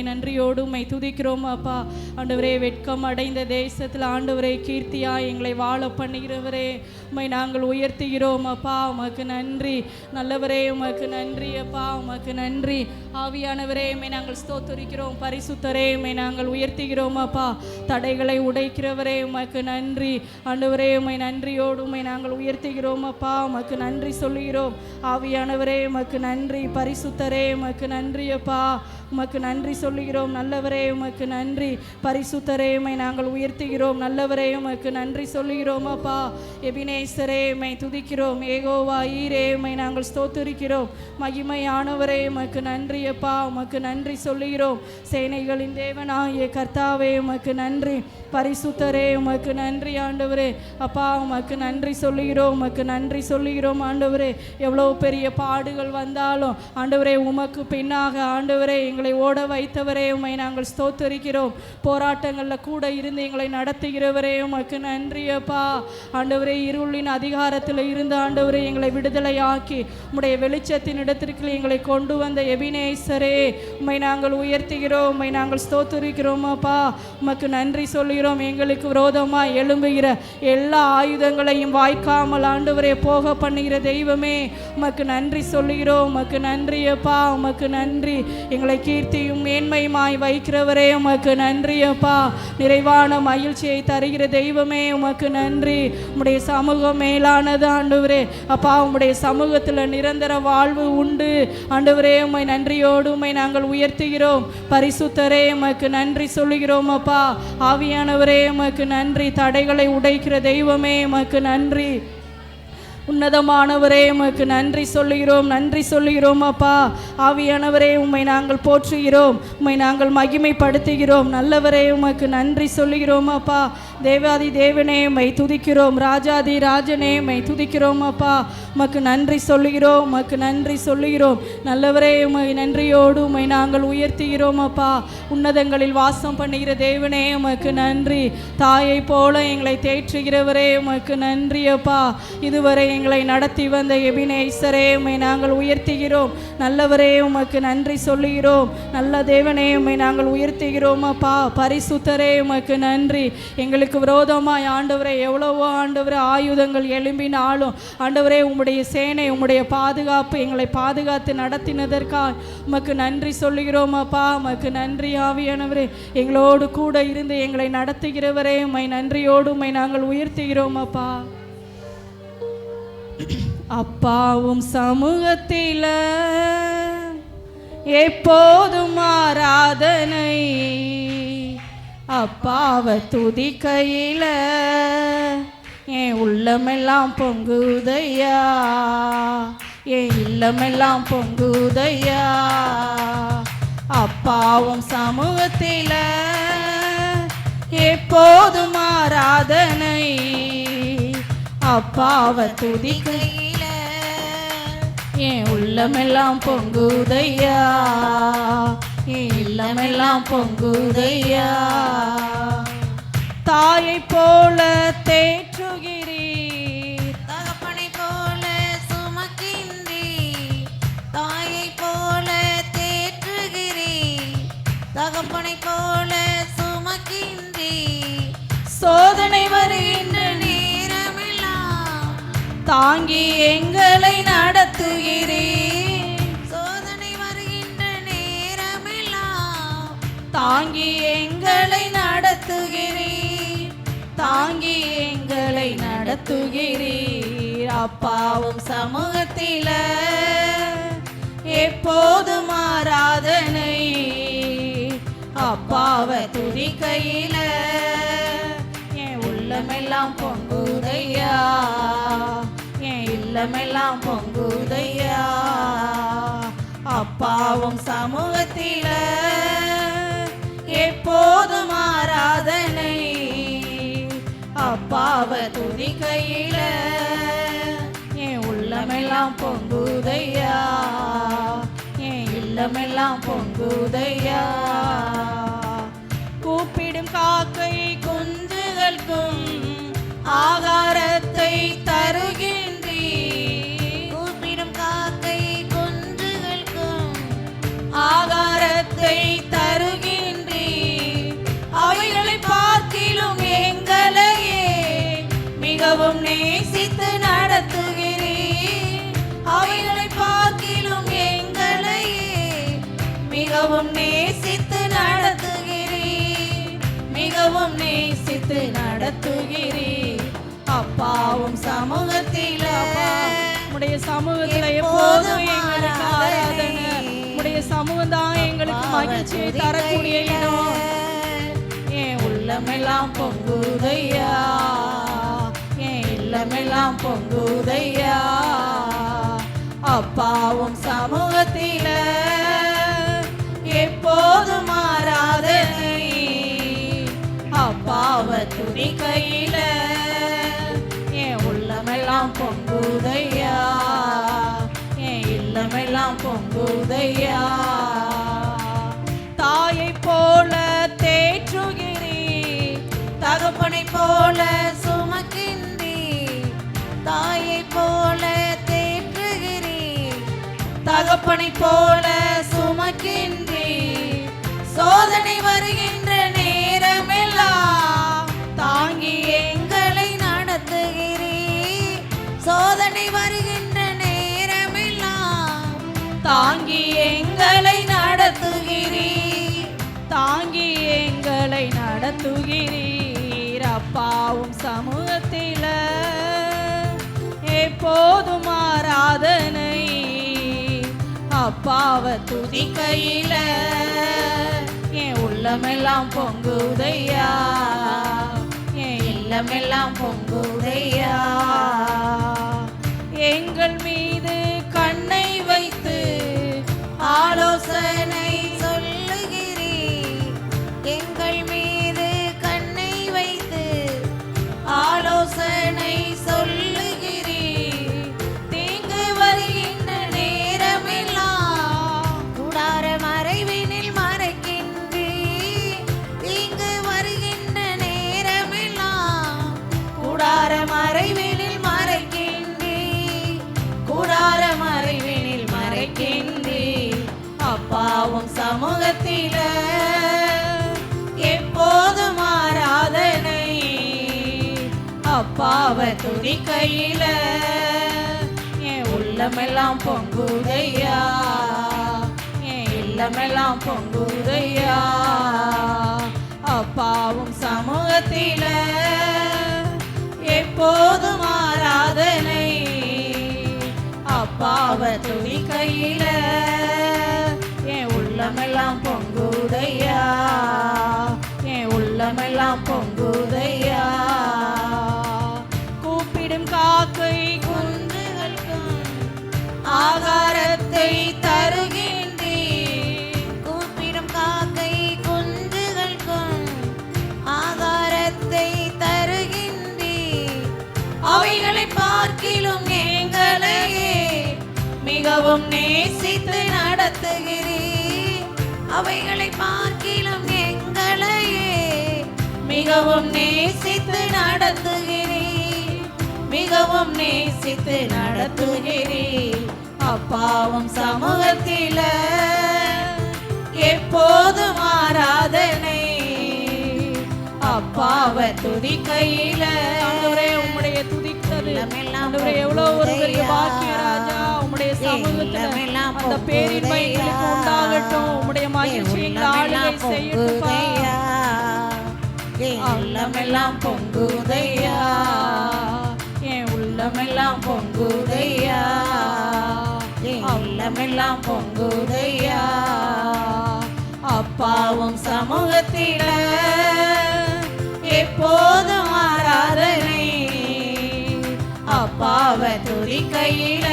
Speaker 1: நன்றியோடு உம்மை துதிக்கிறோம் அப்பா. ஆண்டவரே, வெட்கம் அடைந்த தேசத்தில் ஆண்டவரே கீர்த்தியா எங்களை வாழ பண்ணுகிறவரே உம்மை நாங்கள் உயர்த்துகிறோம் அப்பா. உமக்கு நன்றி. நல்லவரே உமக்கு நன்றி அப்பா, உமக்கு நன்றி. ஆவியானவரே உம்மை நாங்கள் ஸ்தோத்திரிக்கிறோம். பரிசுத்தரே உம்மை நாங்கள் உயர்த்துகிறோம் அப்பா. தடைகளை உடைக்கிறவரே உமக்கு நன்றி. ஆண்டவரே உம்மை நன்றியோடு உம்மை நாங்கள் உயர்த்துகிறோம் அப்பா. உமக்கு நன்றி சொல்லுகிறோம். ஆவியானவரே உமக்கு நன்றி. பரிசுத்தரே உமக்கு நன்றி அப்பா. உமக்கு நன்றி சொல்லுகிறோம். நல்லவரே உமக்கு நன்றி. பரிசுத்தரே உம்மை நாங்கள் உயர்த்துகிறோம். நல்லவரே உமக்கு நன்றி சொல்லுகிறோம் அப்பா. எபினேசரே உம்மை துதிக்கிறோம். ஏகோவா ஈரே உம்மை நாங்கள் ஸ்தோத்திரிக்கிறோம். மகிமையானவரே உமக்கு நன்றி அப்பா. உமக்கு நன்றி சொல்லுகிறோம். சேனைகளின் தேவனாகிய கர்த்தாவே உமக்கு நன்றி. பரிசுத்தரே உமக்கு நன்றி ஆண்டவரே. அப்பா உமக்கு நன்றி சொல்லுகிறோம். உமக்கு நன்றி சொல்லுகிறோம் ஆண்டவரே. எவ்வளோ பெரிய பாடுகள் வந்தாலும் ஆண்டவரே உமக்கு பின்னாக ஆண்டவரே எங்களை ஓட வைத்தவரே உம்மை நாங்கள் ஸ்தோத்தரிக்கிறோம். போராட்டங்களில் கூட இருந்து எங்களை நடத்துகிறவரே உமக்கு நன்றி அப்பா. ஆண்டவரே, இருளின் அதிகாரத்தில் இருந்து ஆண்டவரே எங்களை விடுதலையாக்கி உம்முடைய வெளிச்சத்தின் இடத்திற்கு எங்களை கொண்டு வந்த எபினேசரே உம்மை நாங்கள் உயர்த்துகிறோம். உம்மை நாங்கள் ஸ்தோத்தரிக்கிறோம் அப்பா. உமக்கு நன்றி சொல்லுகிறோம். எங்களுக்கு விரோதமாக எழும்புகிற எல்லா ஆயுதங்களையும் வாய்க்காமல் ஆண்டவரே போக பண்ணுகிற தெய்வமே உமக்கு நன்றி சொல்லுகிறோம். உமக்கு நன்றி அப்பா. உமக்கு நன்றி. எங்களை கீர்த்தியும் மேன்மையுமாய் வைக்கிறவரே உமக்கு நன்றி அப்பா. நிறைவான மகிழ்ச்சியை தருகிற தெய்வமே உமக்கு நன்றி. உம்முடைய சமூகம் மேலானது ஆண்டவரே. அப்பா உம்முடைய சமூகத்தில் நிரந்தர வாழ்வு உண்டு ஆண்டவரே. உம்மை நன்றியோடு உம்மை நாங்கள் உயர்த்துகிறோம். பரிசுத்தரே உமக்கு நன்றி சொல்லுகிறோம் அப்பா. ஆவியானவரே உமக்கு நன்றி. தடைகளை உடைக்கிற தெய்வமே உமக்கு நன்றி. உன்னதமானவரே உமக்கு நன்றி சொல்லுகிறோம், நன்றி சொல்லுகிறோம் அப்பா. ஆவியானவரே உம்மை நாங்கள் போற்றுகிறோம், உம்மை நாங்கள் மகிமைப்படுத்துகிறோம். நல்லவரே உமக்கு நன்றி சொல்லுகிறோம் அப்பா. தேவாதி தேவனே உம்மை துதிக்கிறோம், ராஜாதி ராஜனே உம்மை துதிக்கிறோம் அப்பா. உமக்கு நன்றி சொல்லுகிறோம், உமக்கு நன்றி சொல்லுகிறோம். நல்லவரே உம்மை நன்றியோடு உம்மை நாங்கள் உயர்த்துகிறோம் அப்பா. உன்னதங்களில் வாசம் பண்ணுகிற தேவனே உமக்கு நன்றி. தாயை போல எங்களை தேற்றுகிறவரே உமக்கு நன்றி அப்பா. இதுவரை எங்களை நடத்தி வந்த எபினேசரே உம்மை நாங்கள் உயர்த்துகிறோம். நல்லவரே உமக்கு நன்றி சொல்லுகிறோம். நல்ல தேவனே உம்மை நாங்கள் உயர்த்துகிறோம் அப்பா. பரிசுத்தரே உமக்கு நன்றி. எங்களுக்கு விரோதமாய் ஆண்டவரே எவ்வளவோ ஆண்டவரே ஆயுதங்கள் எழும்பினாலும் ஆண்டவரே உம்முடைய சேனை உம்முடைய பாதுகாப்பு எங்களை பாதுகாத்து நடத்தினதற்காக உமக்கு நன்றி சொல்லுகிறோம் அப்பா. உமக்கு நன்றி ஆவியானவரே. எங்களோடு கூட இருந்து எங்களை நடத்துகிறவரே உம்மை நன்றியோடு உம்மை நாங்கள் உயர்த்துகிறோம் அப்பா. அப்பாவும் சமூகத்தில எப்போதும் ஆராதனை. அப்பாவை துதிக்கையில என் உள்ளமெல்லாம் பொங்குதையா, என் இல்லமெல்லாம் பொங்குதையா. அப்பாவும் சமூகத்தில எப்போதும் ஆராதனை. அப்பாவை துதிக்கையில என் உள்ளமெல்லாம் பொங்குதையா, என் இல்லமெல்லாம் பொங்குதையா. தாயை போல தேற்றுகிறீர்,
Speaker 2: தகப்பனை போல சுமக்கின்றீர். தாயை போல தேற்றுகிறீர், தகப்பனை போல சுமக்கின்றீர்.
Speaker 1: சோதனை வருகின்ற தாங்கி எங்களை நடத்துகிறீர்.
Speaker 2: சோதனை வருகின்ற நேரமெல்லாம்
Speaker 1: தாங்கி எங்களை நடத்துகிறீர், தாங்கி எங்களை நடத்துகிறீர். அப்பாவும் சமூகத்தில எப்போதும் ஆராதனை. அப்பாவை துதிக்கையில என் உள்ளமெல்லாம் பொங்குதையா, என் இல்லமெல்லாம் பொங்குதையா. அப்பாவும் சமூகத்தில எப்போதும் ஆராதனை. அப்பாவை துதிக்கையில என் உள்ளமெல்லாம் பொங்குதையா, என் இல்லமெல்லாம் பொங்குதையா. கூப்பிடும் காக்கை குஞ்சுகளுக்கும் ஆகாரத்தை தருகின்றீர்.
Speaker 2: கூப்பிடும் காக்கை குஞ்சுகளுக்கும்
Speaker 1: ஆகாரத்தை தருகின்றீர். அவைகளை பார்க்கிலும் எங்களையே மிகவும் நேசித்து நடத்துகிறீர். அவைகளை பார்க்கிலும் எங்களையே மிகவும் நேசித்து நடத்துகிறீர், மிகவும் நேசித்து நடத்துகிறீர். அப்பாவும் சமூகத்தில உடைய சமூகத்துல எப்போதும் எங்களுக்கு ஆராதனை. உடைய சமூகம் தான் எங்களுக்கு மகிழ்ச்சியை தரக்கூடிய இடம். என் உள்ளமெல்லாம் பொங்குதையா, என் இல்லமெல்லாம் பொங்குதையா. அப்பாவும் சமூகத்தில எப்போதும் ஆராதனை. அப்பாவை துதிக்கையில என் உள்ளமெல்லாம் பொங்குதையா, என் இல்லமெல்லாம் பொங்குதையா. தாயை போல தேற்றுகிறீர்,
Speaker 2: தகப்பனை போல சுமக்கின்றீர். தாயை போல தேற்றுகிறீர்,
Speaker 1: தகப்பனை போல
Speaker 2: சுமக்கின்றீர். சோதனை வருகின்ற நேரமெல்லாம் தாங்கி எங்களை நடத்துகிறீர். சோதனை வருகின்ற நேரமெல்லாம்
Speaker 1: தாங்கி எங்களை நடத்துகிறீர். எப்போதும் ஆராதனை. அப்பாவை துதிக்கையில என் உள்ளமெல்லாம் பொங்குதையா, என் இல்லமெல்லாம் பொங்குதையா. எங்கள் மீது கண்ணை வைத்து
Speaker 2: ஆலோசனை சொல்லுகிறீர். எங்கள் மீது கண்ணை வைத்து ஆலோசனை சொல்லுகிறீர். தீங்கு வருகின்ற நேரமெல்லாம் கூடார மறைவினில் மறைக்கின்றீர். தீங்கு வருகின்ற நேரமெல்லாம் கூடார மறைவினில் மறைக்கின்றீர். கூடார மறைவினில் மறைக்கின்றீர். அப்பாவும் சமூகத்தில எப்போதும் ஆராதனை. அப்பாவை துதிக்கையில என் உள்ளமெல்லாம் பொங்குதையா, என் இல்லமெல்லாம் பொங்குதையா. அப்பாவும் சமூகத்தில எப்போதும் ஆராதனை. அப்பாவை துதிக்கையில என் உள்ளமெல்லாம் பொங்குதையா, என் உள்ளமெல்லாம் பொங்குதையா. கூப்பிடும் காக்கை குஞ்சுகளுக்கும் ஆகாரத்தை தருகின்றீர். கூப்பிடும் காக்கை குஞ்சுகளுக்கும் ஆகாரத்தை தருகின்றீர். அவைகளை பார்க்கிலும் எங்களையே மிகவும் நேசித்து நடத்துகிறீர். அவைகளை பார்க்கிலும் எங்களையே மிகவும் நேசித்து நடத்துகிறீர். மிகவும் நேசித்து நடத்துகிறீர். அப்பாவும் சமூகத்தில எப்போதும் ஆராதனை. அப்பாவை துதிக்கையில உம்முடைய துதித்தது எவ்வளோ ஒரு பெரிய பாக்கியம் ராஜா. உம்முடைய சமூகத்துல அந்த பேரின்மை எங்களுக்கு உண்டாகட்டும். உம்முடைய மகிழ்ச்சி எங்கள் ஆளுகை செய்யட்டுப்பா. உள்ளமெல்லாம் பொங்குதையா, என் உள்ளமெல்லாம் பொங்குதையா, என் உள்ளமெல்லாம் பொங்குதையா. அப்பாவும் சமூகத்தில எப்போதும் ஆராதனை. அப்பாவை துதிக்கையில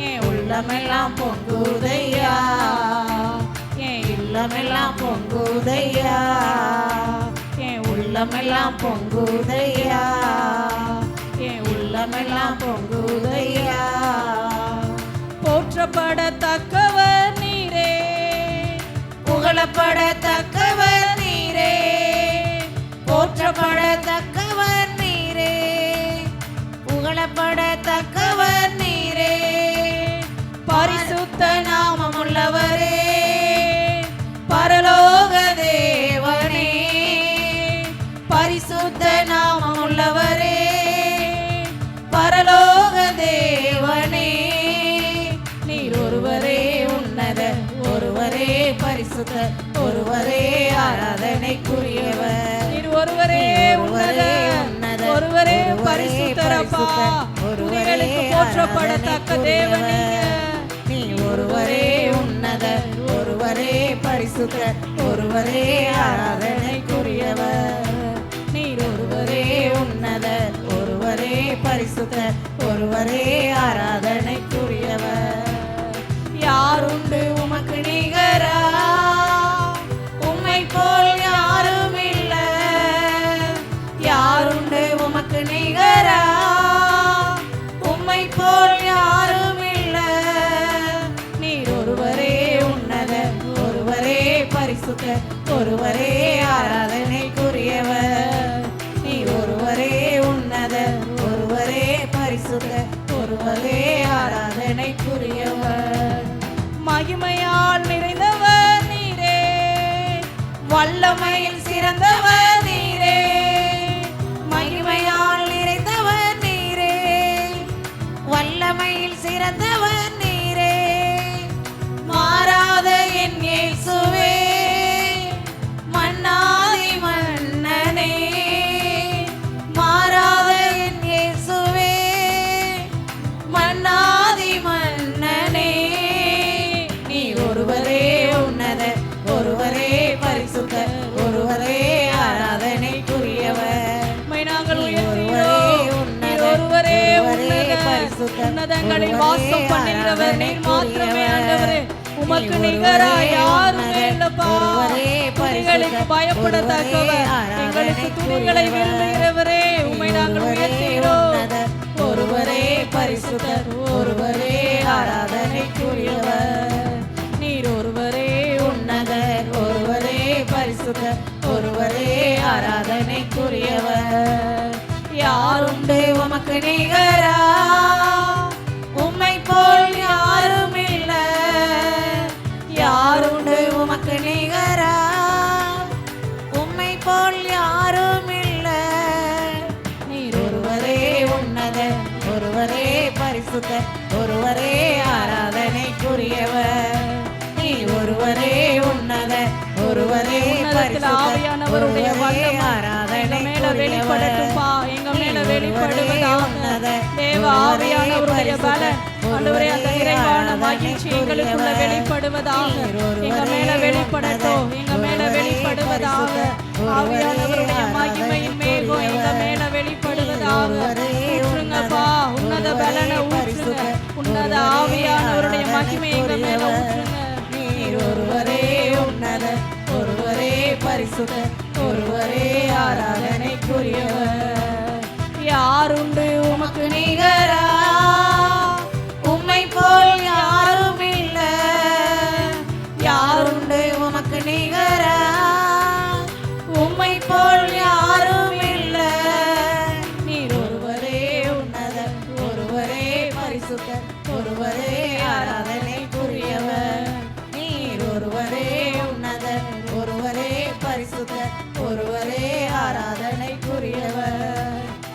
Speaker 2: என் உள்ளமெல்லாம் பொங்குதையா, என் இல்லமெல்லாம் பொங்குதையா, என் உள்ளமெல்லாம் பொங்குதையா, என் உள்ளமெல்லாம் பொங்குதையா. போற்றப்படத்தக்கவர் நீரே, புகழப்படத்தக்கவர் நீரே. போற்றப்படத்தக்கவர் நீரே, புகழப்படத்தக்கவர் நீரே. பரிசுத்த நாமமுள்ளவரே, பரலோக தேவனே. பரிசுத்த நாமமுள்ளவரே, பரலோக தேவனே. நீர் ஒருவரே உன்னத, ஒருவரே பரிசுத்த, ஒருவரே ஆராதனைக்குரியவர். நீர் ஒருவரே உன்னத, ஒருவரே பரிசுத்தரப்பா. துதிகளுக்கு போற்றப்படத்தக்க தேவனே. நீ ஒருவரே உன்னத, ஒருவரே பரிசுத்த, ஒருவரே ஆராதனைக்குரியவர். நீர் ஒருவரே உன்னத, ஒருவரே பரிசுத்த, ஒருவரே ஆராதனைக்குரியவர். யாருண்டு உமக்கு நிகரா, உம்மை போல் யாரும் இல்ல. யாருண்டு உமக்கு நிகரா, உம்மை போல் யாரும் இல்ல. நீர் ஒருவரே உன்னத, ஒருவரே பரிசுத்த, ஒருவரே ஆராதனைக்குரியவர். நீர் ஒருவரே உன்னத, ஒருவரே பரிசுத்த, ஒருவரே ஆராதனைக்குரியவர். மகிமையால் நிறைந்தவர் நீரே, வல்லமையில் சிறந்தவர் நீரே. மகிமையால் நிறைந்தவர் நீரே, வல்லமையில் சிறந்தவர் நீரே. மாறாத என் இயேசுவே, மன்னாதி மன்னனே. மாறாத என் இயேசுவே, உன்னதங்களில் வாசம் பண்ணுகிறவர் நீர் மாத்திரமே ஆண்டவரே. உமக்கு நிகரா யாருமே இல்லப்பா. துதிகளுக்கு பயப்படத்தக்கவர், எங்களுக்கு துதிகளை விரும்புகிறவரே, உம்மை நாங்கள் உயர்த்துகிறோம். ஒருவரே பரிசுத்தர், ஒருவரே ஆராதனைக்குரியவர், நீர் ஒருவரே உன்னதர், ஒருவரே பரிசுத்தர், ஒருவரே ஆராதனைக்குரியவர். யாருண்டு உமக்கு நிகரா, உம்மை போல் யாரும் இல்ல. யாருண்டு உமக்கு நிகரா, உம்மை போல் யாரும் இல்ல. நீர் ஒருவரே உன்னதர், ஒருவரே பரிசுத்தர், ஒருவரே ஆராதனைக்குரியவர், நீர் ஒருவரே உன்னதர், ஒருவரே ஆவியானவருடைய வெளிப்படட்டும்பா. எங்க மேல வெளிப்படுவதாக தேவ ஆவியானவருடைய பலன் ஆண்டவரே, அந்த நிறைவான மகிழ்ச்சி எங்களுக்குள்ள வெளிப்படுவதாக. எங்க மேல வெளிப்படட்டும், எங்க மேல வெளிப்படுவதாக. ஆவியானவருடைய மகிமையின் மேகம் எங்க மேல வெளிப்படுவதாக. ஊற்றுங்கப்பா, உன்னத பலனை ஊற்றுங்க. உன்னத ஆவியானவருடைய மகிமை எங்க மேல ஊற்றுங்க. நீர் ஒருவரே உன்னதர், ஒருவரே பரிசுத்தர், ஒருவரே ஆராதனைக்குரியவர். யாருண்டு உமக்கு நிகரா, உம்மை போல் யாரும் இல்ல. யாருண்டு உமக்கு நிகரா, உம்மை போல் யாரும் இல்ல. நீர் ஒருவரே உன்னதர், ஒருவரே பரிசுத்தர், ஒருவரே ஆராதனைக்குரியவர், நீர் ஒருவரே உன்னதர், ஒருவரே பரிசுத்தர், ஒருவரே ஆராதனைக்குரியவர்,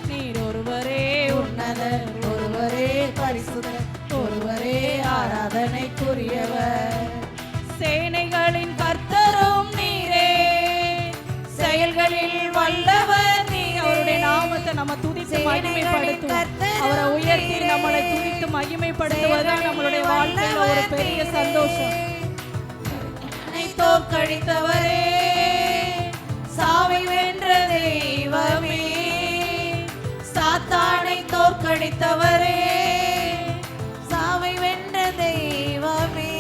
Speaker 2: நீர் ஒருவரே உன்னதர், ஒருவரே பரிசுத்தர், ஒருவரே ஆராதனைக்குரியவர். சேனைகளின் கர்த்தரும் நீரே, செயல்களில் வல்லவர் நீரே. அவருடைய நாமத்தை நம்ம துதித்து மகிமைப்படுத்துவோம். அவரை உயர்த்தி நம்மளை துதித்து மகிமைப்படுத்துவதுதான் நம்மளுடைய வாழ்க்கையில ஒரு பெரிய சந்தோஷம். தோற்கடித்தவரே, சாவை வென்ற தெய்வமே, சாத்தானை தோற்கடித்தவரே, சாவை வென்ற தெய்வமே,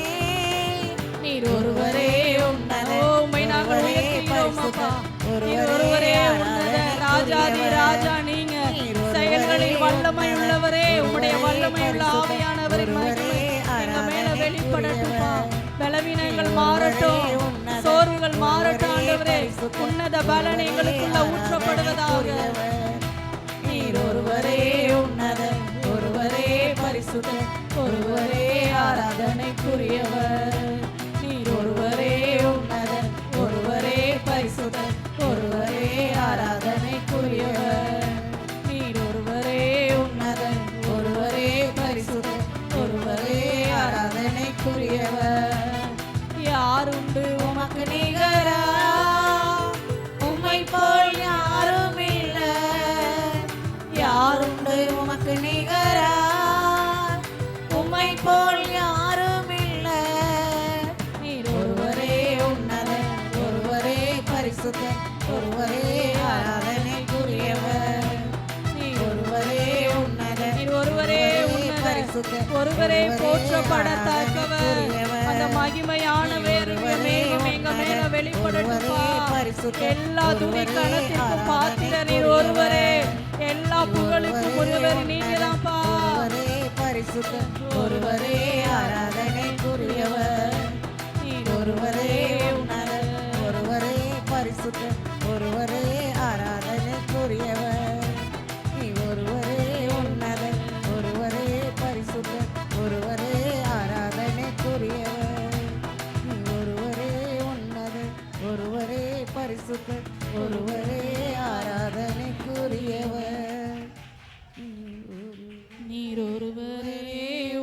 Speaker 2: நீர் ஒருவரே உன்னதர், உம்மை நாங்கள் உயர்த்துகிறோம் அப்பா. நீர் ஒருவரே உன்னதர், ராஜாதி ராஜா நீங்க. செயல்களில் வல்லமை உள்ளவரே, உம்முடைய வல்லமை உள்ள ஆவியானவரின் மகிமை எங்க மேல வெளிப்படட்டும்பா. பலவீனங்கள் மாறட்டும், சோர்வுகள் மாறட்டும் ஆண்டவரே. உன்னத பலன் எங்களுக்குள்ள ஊற்றப்படுவதாக. நீர் ஒருவரே உன்னதர், ஒருவரே பரிசுத்தர், ஒருவரே ஆராதனைக்குரியவர், நீர் ஒருவரே உன்னதர், ஒருவரே பரிசுத்தர், ஒருவரே ஆராதனைக்குரியவர், நீர் ஒருவரே உன்னதர், ஒருவரே பரிசுத்தர், ஒருவரே ஆராதனைக்குரியவர். யாருண்டு உமக்கு நிகரா, உம்மை போல் யாரும் இல்ல. யாருண்டு உமக்கு நிகரா, உம்மை போல் யாரும் இல்ல. நீர் ஒருவரே உன்னதர், ஒருவரே பரிசுத்தர், ஒருவரே ஆராதனைக்குரியவர், நீர் ஒருவரே உன்னதர், நீர் ஒருவரே பரிசுத்தர், ஒருவரே போற்றப்படத்தக்கவர். அந்த மகிமையான வேறுடைய மேகம் எங்க மேல வெளிப்படட்டும்பா. எல்லா துதிக்கணத்திற்கும் பாத்திர நீர் ஒருவரே, எல்லா புகழுக்கும் ஒருவர் நீங்கதான்ப்பா. பரிசுத்தர், ஒருவரே ஆராதனைக்குரியவர், நீர் ஒருவரே உன்னதர், ஒருவரே பரிசுத்தர், ஒருவரே ஆராதனைக்குரியவர், நீர் ஒருவரே உன்னதர், ஒருவரே பரிசுத்தர், ஒருவரே ஆராதனைக்குரியவர், நீர் ஒருவரே உன்னதர், ஒருவரே பரிசுத்தர், ஒருவரே ஆராதனைக்குரியவர், நீர் ஒருவரே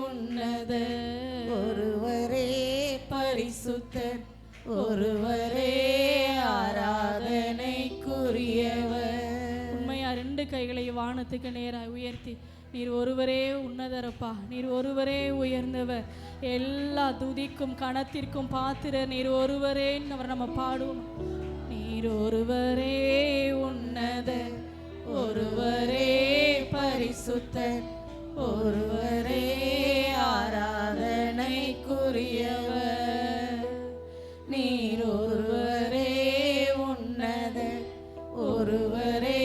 Speaker 2: உன்னதர், ஒருவரே பரிசுத்தர், ஒருவரே ஆராதனைக்குரியவர். உண்மையா ரெண்டு கைகளை வானத்துக்கு நேராக உயர்த்தி நீர் ஒருவரே உன்னதரப்பா, நீர் ஒருவரே உயர்ந்தவர், எல்லா துதிக்கும் கணத்திற்கும் பாத்திர நீர் ஒருவரே நம்ம பாடுவோம். நீர் ஒருவரே உன்னதர், ஒருவரே பரிசுத்தர், ஒருவரே ஆராதனைக்குரியவர். நீர் ஒருவரே உன்னத, ஒருவரே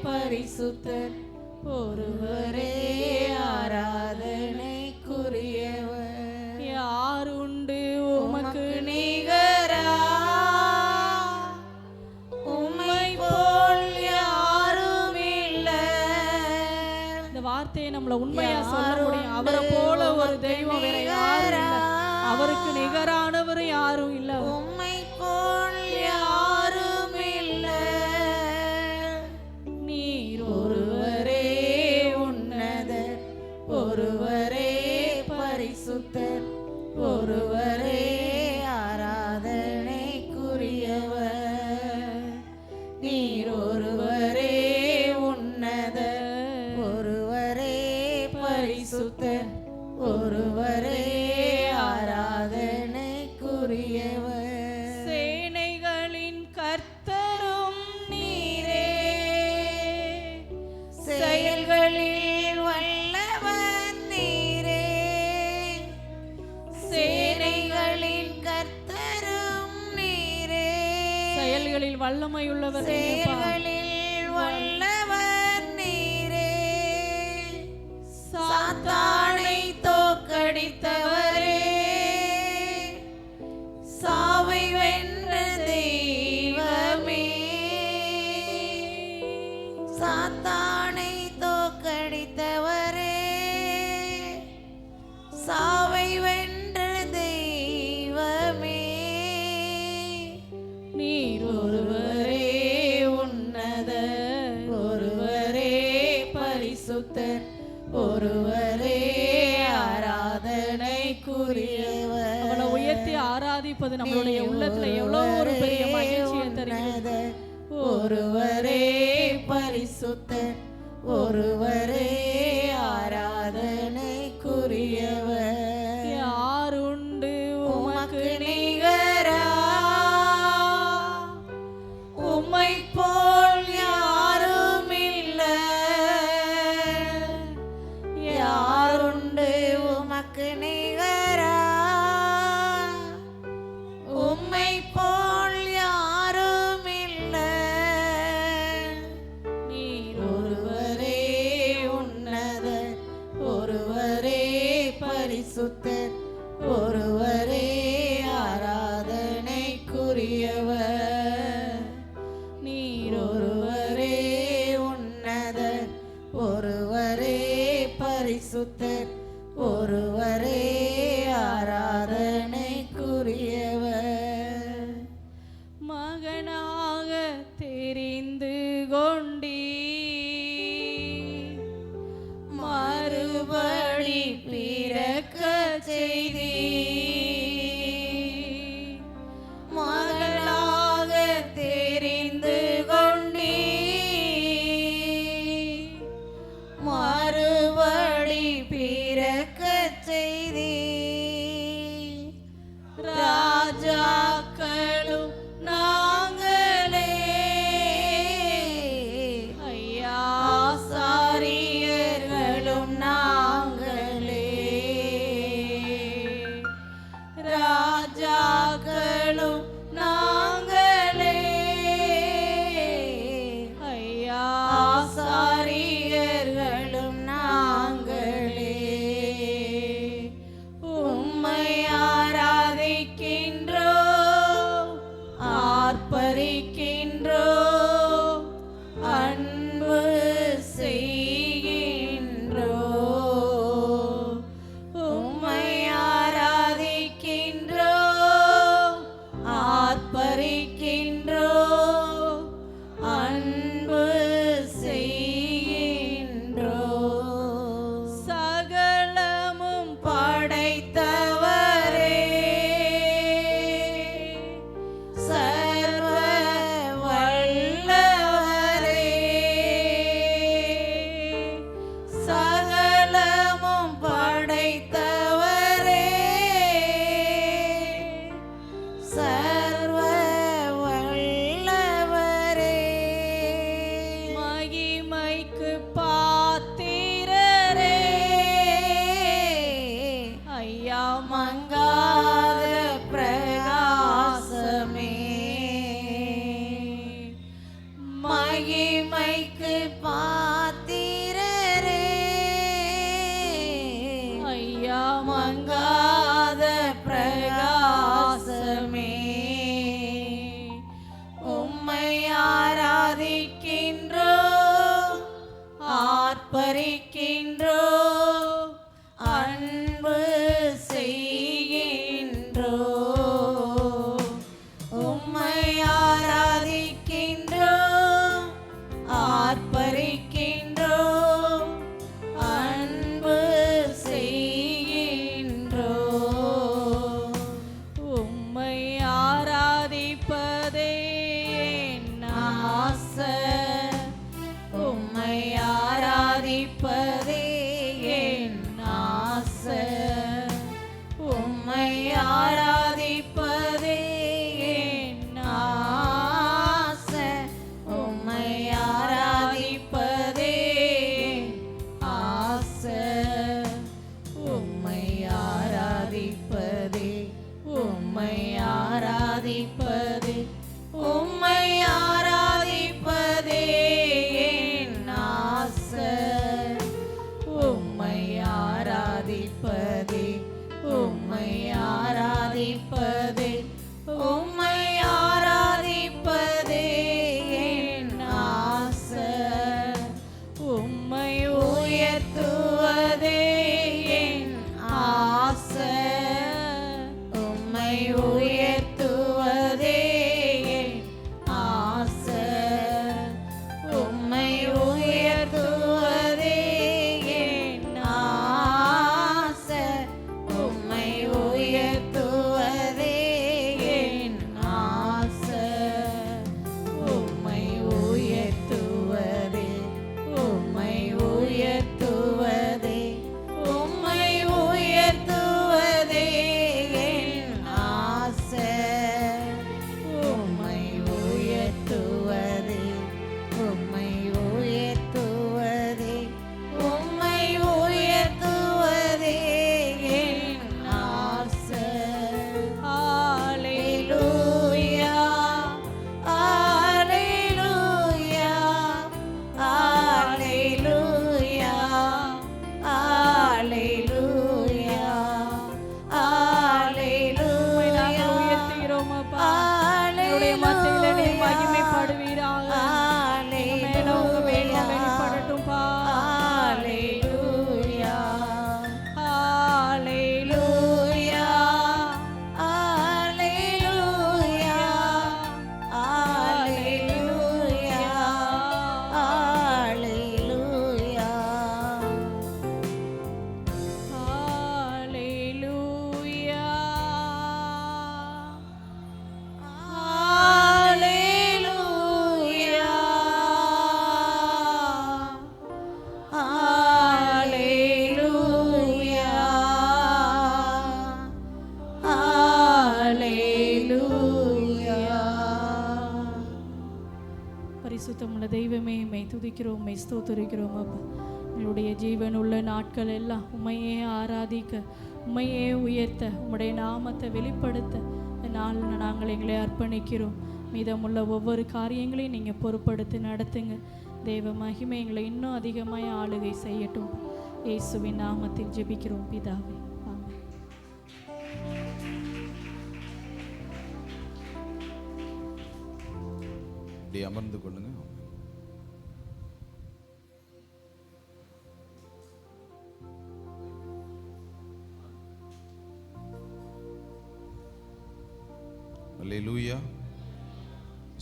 Speaker 2: பரிசுத்தர், ஒருவரே ஆராதனைக்குரியவர். யாருண்டு உமக்கு நிகரா? உம்மை போல் யாரும் இல்லை. இந்த வார்த்தையை நம்மள உண்மையா சொல்ல முடியும். அவரை போல ஒரு தெய்வம் வேற யாரும் இல்லை. அவருக்கு நிகரானவர் யாரும் இல்லை. உம்மை போல் யாரும் இல்லை. நீர் ஒருவரே உன்னதர், ஒருவரே பரிசுத்தர், ஒருவரே ஆராதனைக்குரியவர். நீர் ஒருவரே உன்னதர், ஒருவரே பரிசுத்தர், ஒருவரே ஆராதனைக்குரியவர். சேனைகளின் கர்த்தரும் நீரே, செயல்களில் வல்லவர் நீரே. சேனைகளின் கர்த்தரும் நீரே, செயல்களில் வல்லமையுள்ளவர், செயல்களில் வல்லவர் நீரே. சாத்தானை தோற்கடித்தவரே, சாவை வென்ற தெய்வமே. சாத்தானை தோற்கடித்தவரே, சாவை வென்ற தெய்வமே. நீர் ஒருவரே உன்னதர், ஒருவரே பரிசுத்தர், ஒருவரே ஆராதனைக்குரியவர். அவளை உயர்த்தி ஆராதிப்பது நம்மளுடைய உள்ளத்துல எவ்வளவு ஒரு பெரிய மகிழ்ச்சியை தருகிறது. ஒருவரே பரிசுத்தர், ஒருவரே ஆராதனைக்குரியவர். யாருண்டு உமக்கு நிகரா? உம்மை போல் யாரும் இல்லை. யாருண்டு உமக்கு நிகரா? உம்மை போல் யாரும் இல்லை. நீர் ஒருவரே உன்னதர், ஒரு ஆராதிப்பது உம்மை ஆராதிப்பதே என் ஆசை. உம்மை ஆராதிப்பதே உம்மை ஆராதிப்பதே உம்மை ஆராதிப்பதே என் ஆசை. உம்மை உயர்த்துவதே என் ஆசை. உம்மை உயர்த்துவதே என் ஆசை. உம்மை உயர்த்துவதே என் ஆசை. உம்மை உயர்த்துவதே என் ஆசை. உம்மை உயர்த்துவதே உம்மை உயர்த்துவதே உம்மை உயர்த்துவதே என் ஆசை. உம்மை உயர்த்துவதே உம்மை உயர்த்துவதே உம்மை உயர்த்துவதே என் ஆசை. ஹல்லேலூயா ஹல்லேலூயா ஹல்லேலூயா ஹல்லேலூயா
Speaker 1: உம்மை நாங்கள் உயர்த்துகிறோம் அப்பா. எங்களுடைய மத்தியிலே நீர் மகிமைப்படுவீராக. எங்க மேல உங்க மேன்மை வெளிப்படட்டும்பா.
Speaker 2: ஹல்லேலூயா ஹல்லேலூயா ஹல்லேலூயா ஹல்லேலூயா ஹல்லேலூயா
Speaker 1: ஹல்லேலூயா.
Speaker 2: ஹல்லேலூயா ஹல்லேலூயா ஹல்லேலூயா.
Speaker 1: பரிசுத்தமுள்ள தெய்வமே, உம்மை துதிக்கிறோம், உம்மை ஸ்தோத்திரிக்கிறோம் அப்பா. எங்களுடைய ஜீவனுள்ள நாட்கள் எல்லாம் உம்மையே ஆராதிக்க, உம்மையே உயர்த்த, உம்முடைய நாமத்தை வெளிப்படுத்த இந்த நாளில் நாங்கள் எங்களை அர்ப்பணிக்கிறோம். மீதமுள்ள ஒவ்வொரு காரியங்களையும் நீங்கள் பொறுப்படுத்தி நடத்துங்க. தேவ மகிமை எங்களை இன்னும் அதிகமாய் ஆளுகை செய்யட்டும். இயேசுவின் நாமத்தில் ஜெபிக்கிறோம் பிதாவே, ஆமென்.
Speaker 3: இப்படி அமர்ந்து கொள்ளுங்க. அல்லேலூயா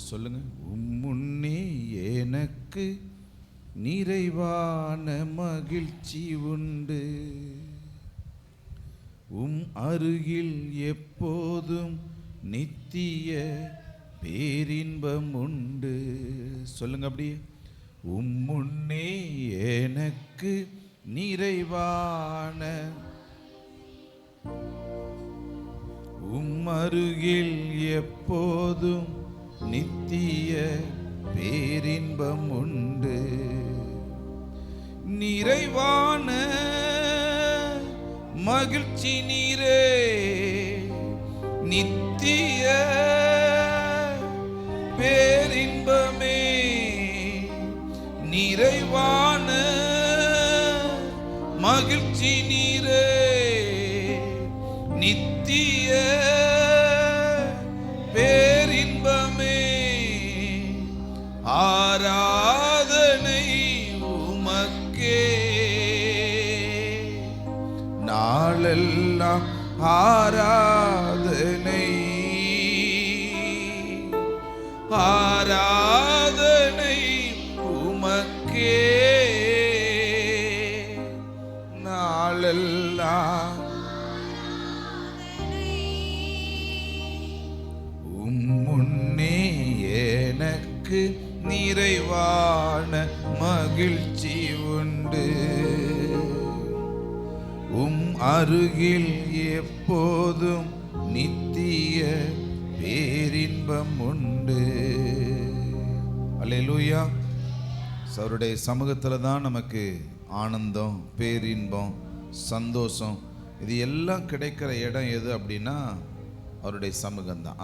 Speaker 3: சொல்லுங்க. முன்னே எனக்கு நிறைவான மகிழ்ச்சி உண்டு, அருகில் எப்போதும் நித்திய பேரின்பம் உண்டு. சொல்லுங்க அப்படியே. முன்னே எனக்கு நிறைவான அருகில் எப்போதும் நித்திய பேரின்பம் உண்டு. நிறைவான மகிழ்ச்சி நீரே, நித்திய பேரின்பமே. நிறைவான மகிழ்ச்சி நீரே, நித்திய பேரின்பமே. ஆராதனை உமக்கே, நாளெல்லாம் ஆராதனை, ஆராதனை உமக்கே, நாளெல்லாம் முன்னே எனக்கு நிறைவான மகிழ்ச்சி உண்டு, அருகில் எப்போதும் நித்திய பேரின்பம் உண்டு. அல்லேலூயா. அவருடைய சமூகத்தில் தான் நமக்கு ஆனந்தம், பேரின்பம், சந்தோஷம் இது எல்லாம் கிடைக்கிற இடம் எது அப்படின்னா அவருடைய சமூகம்தான்.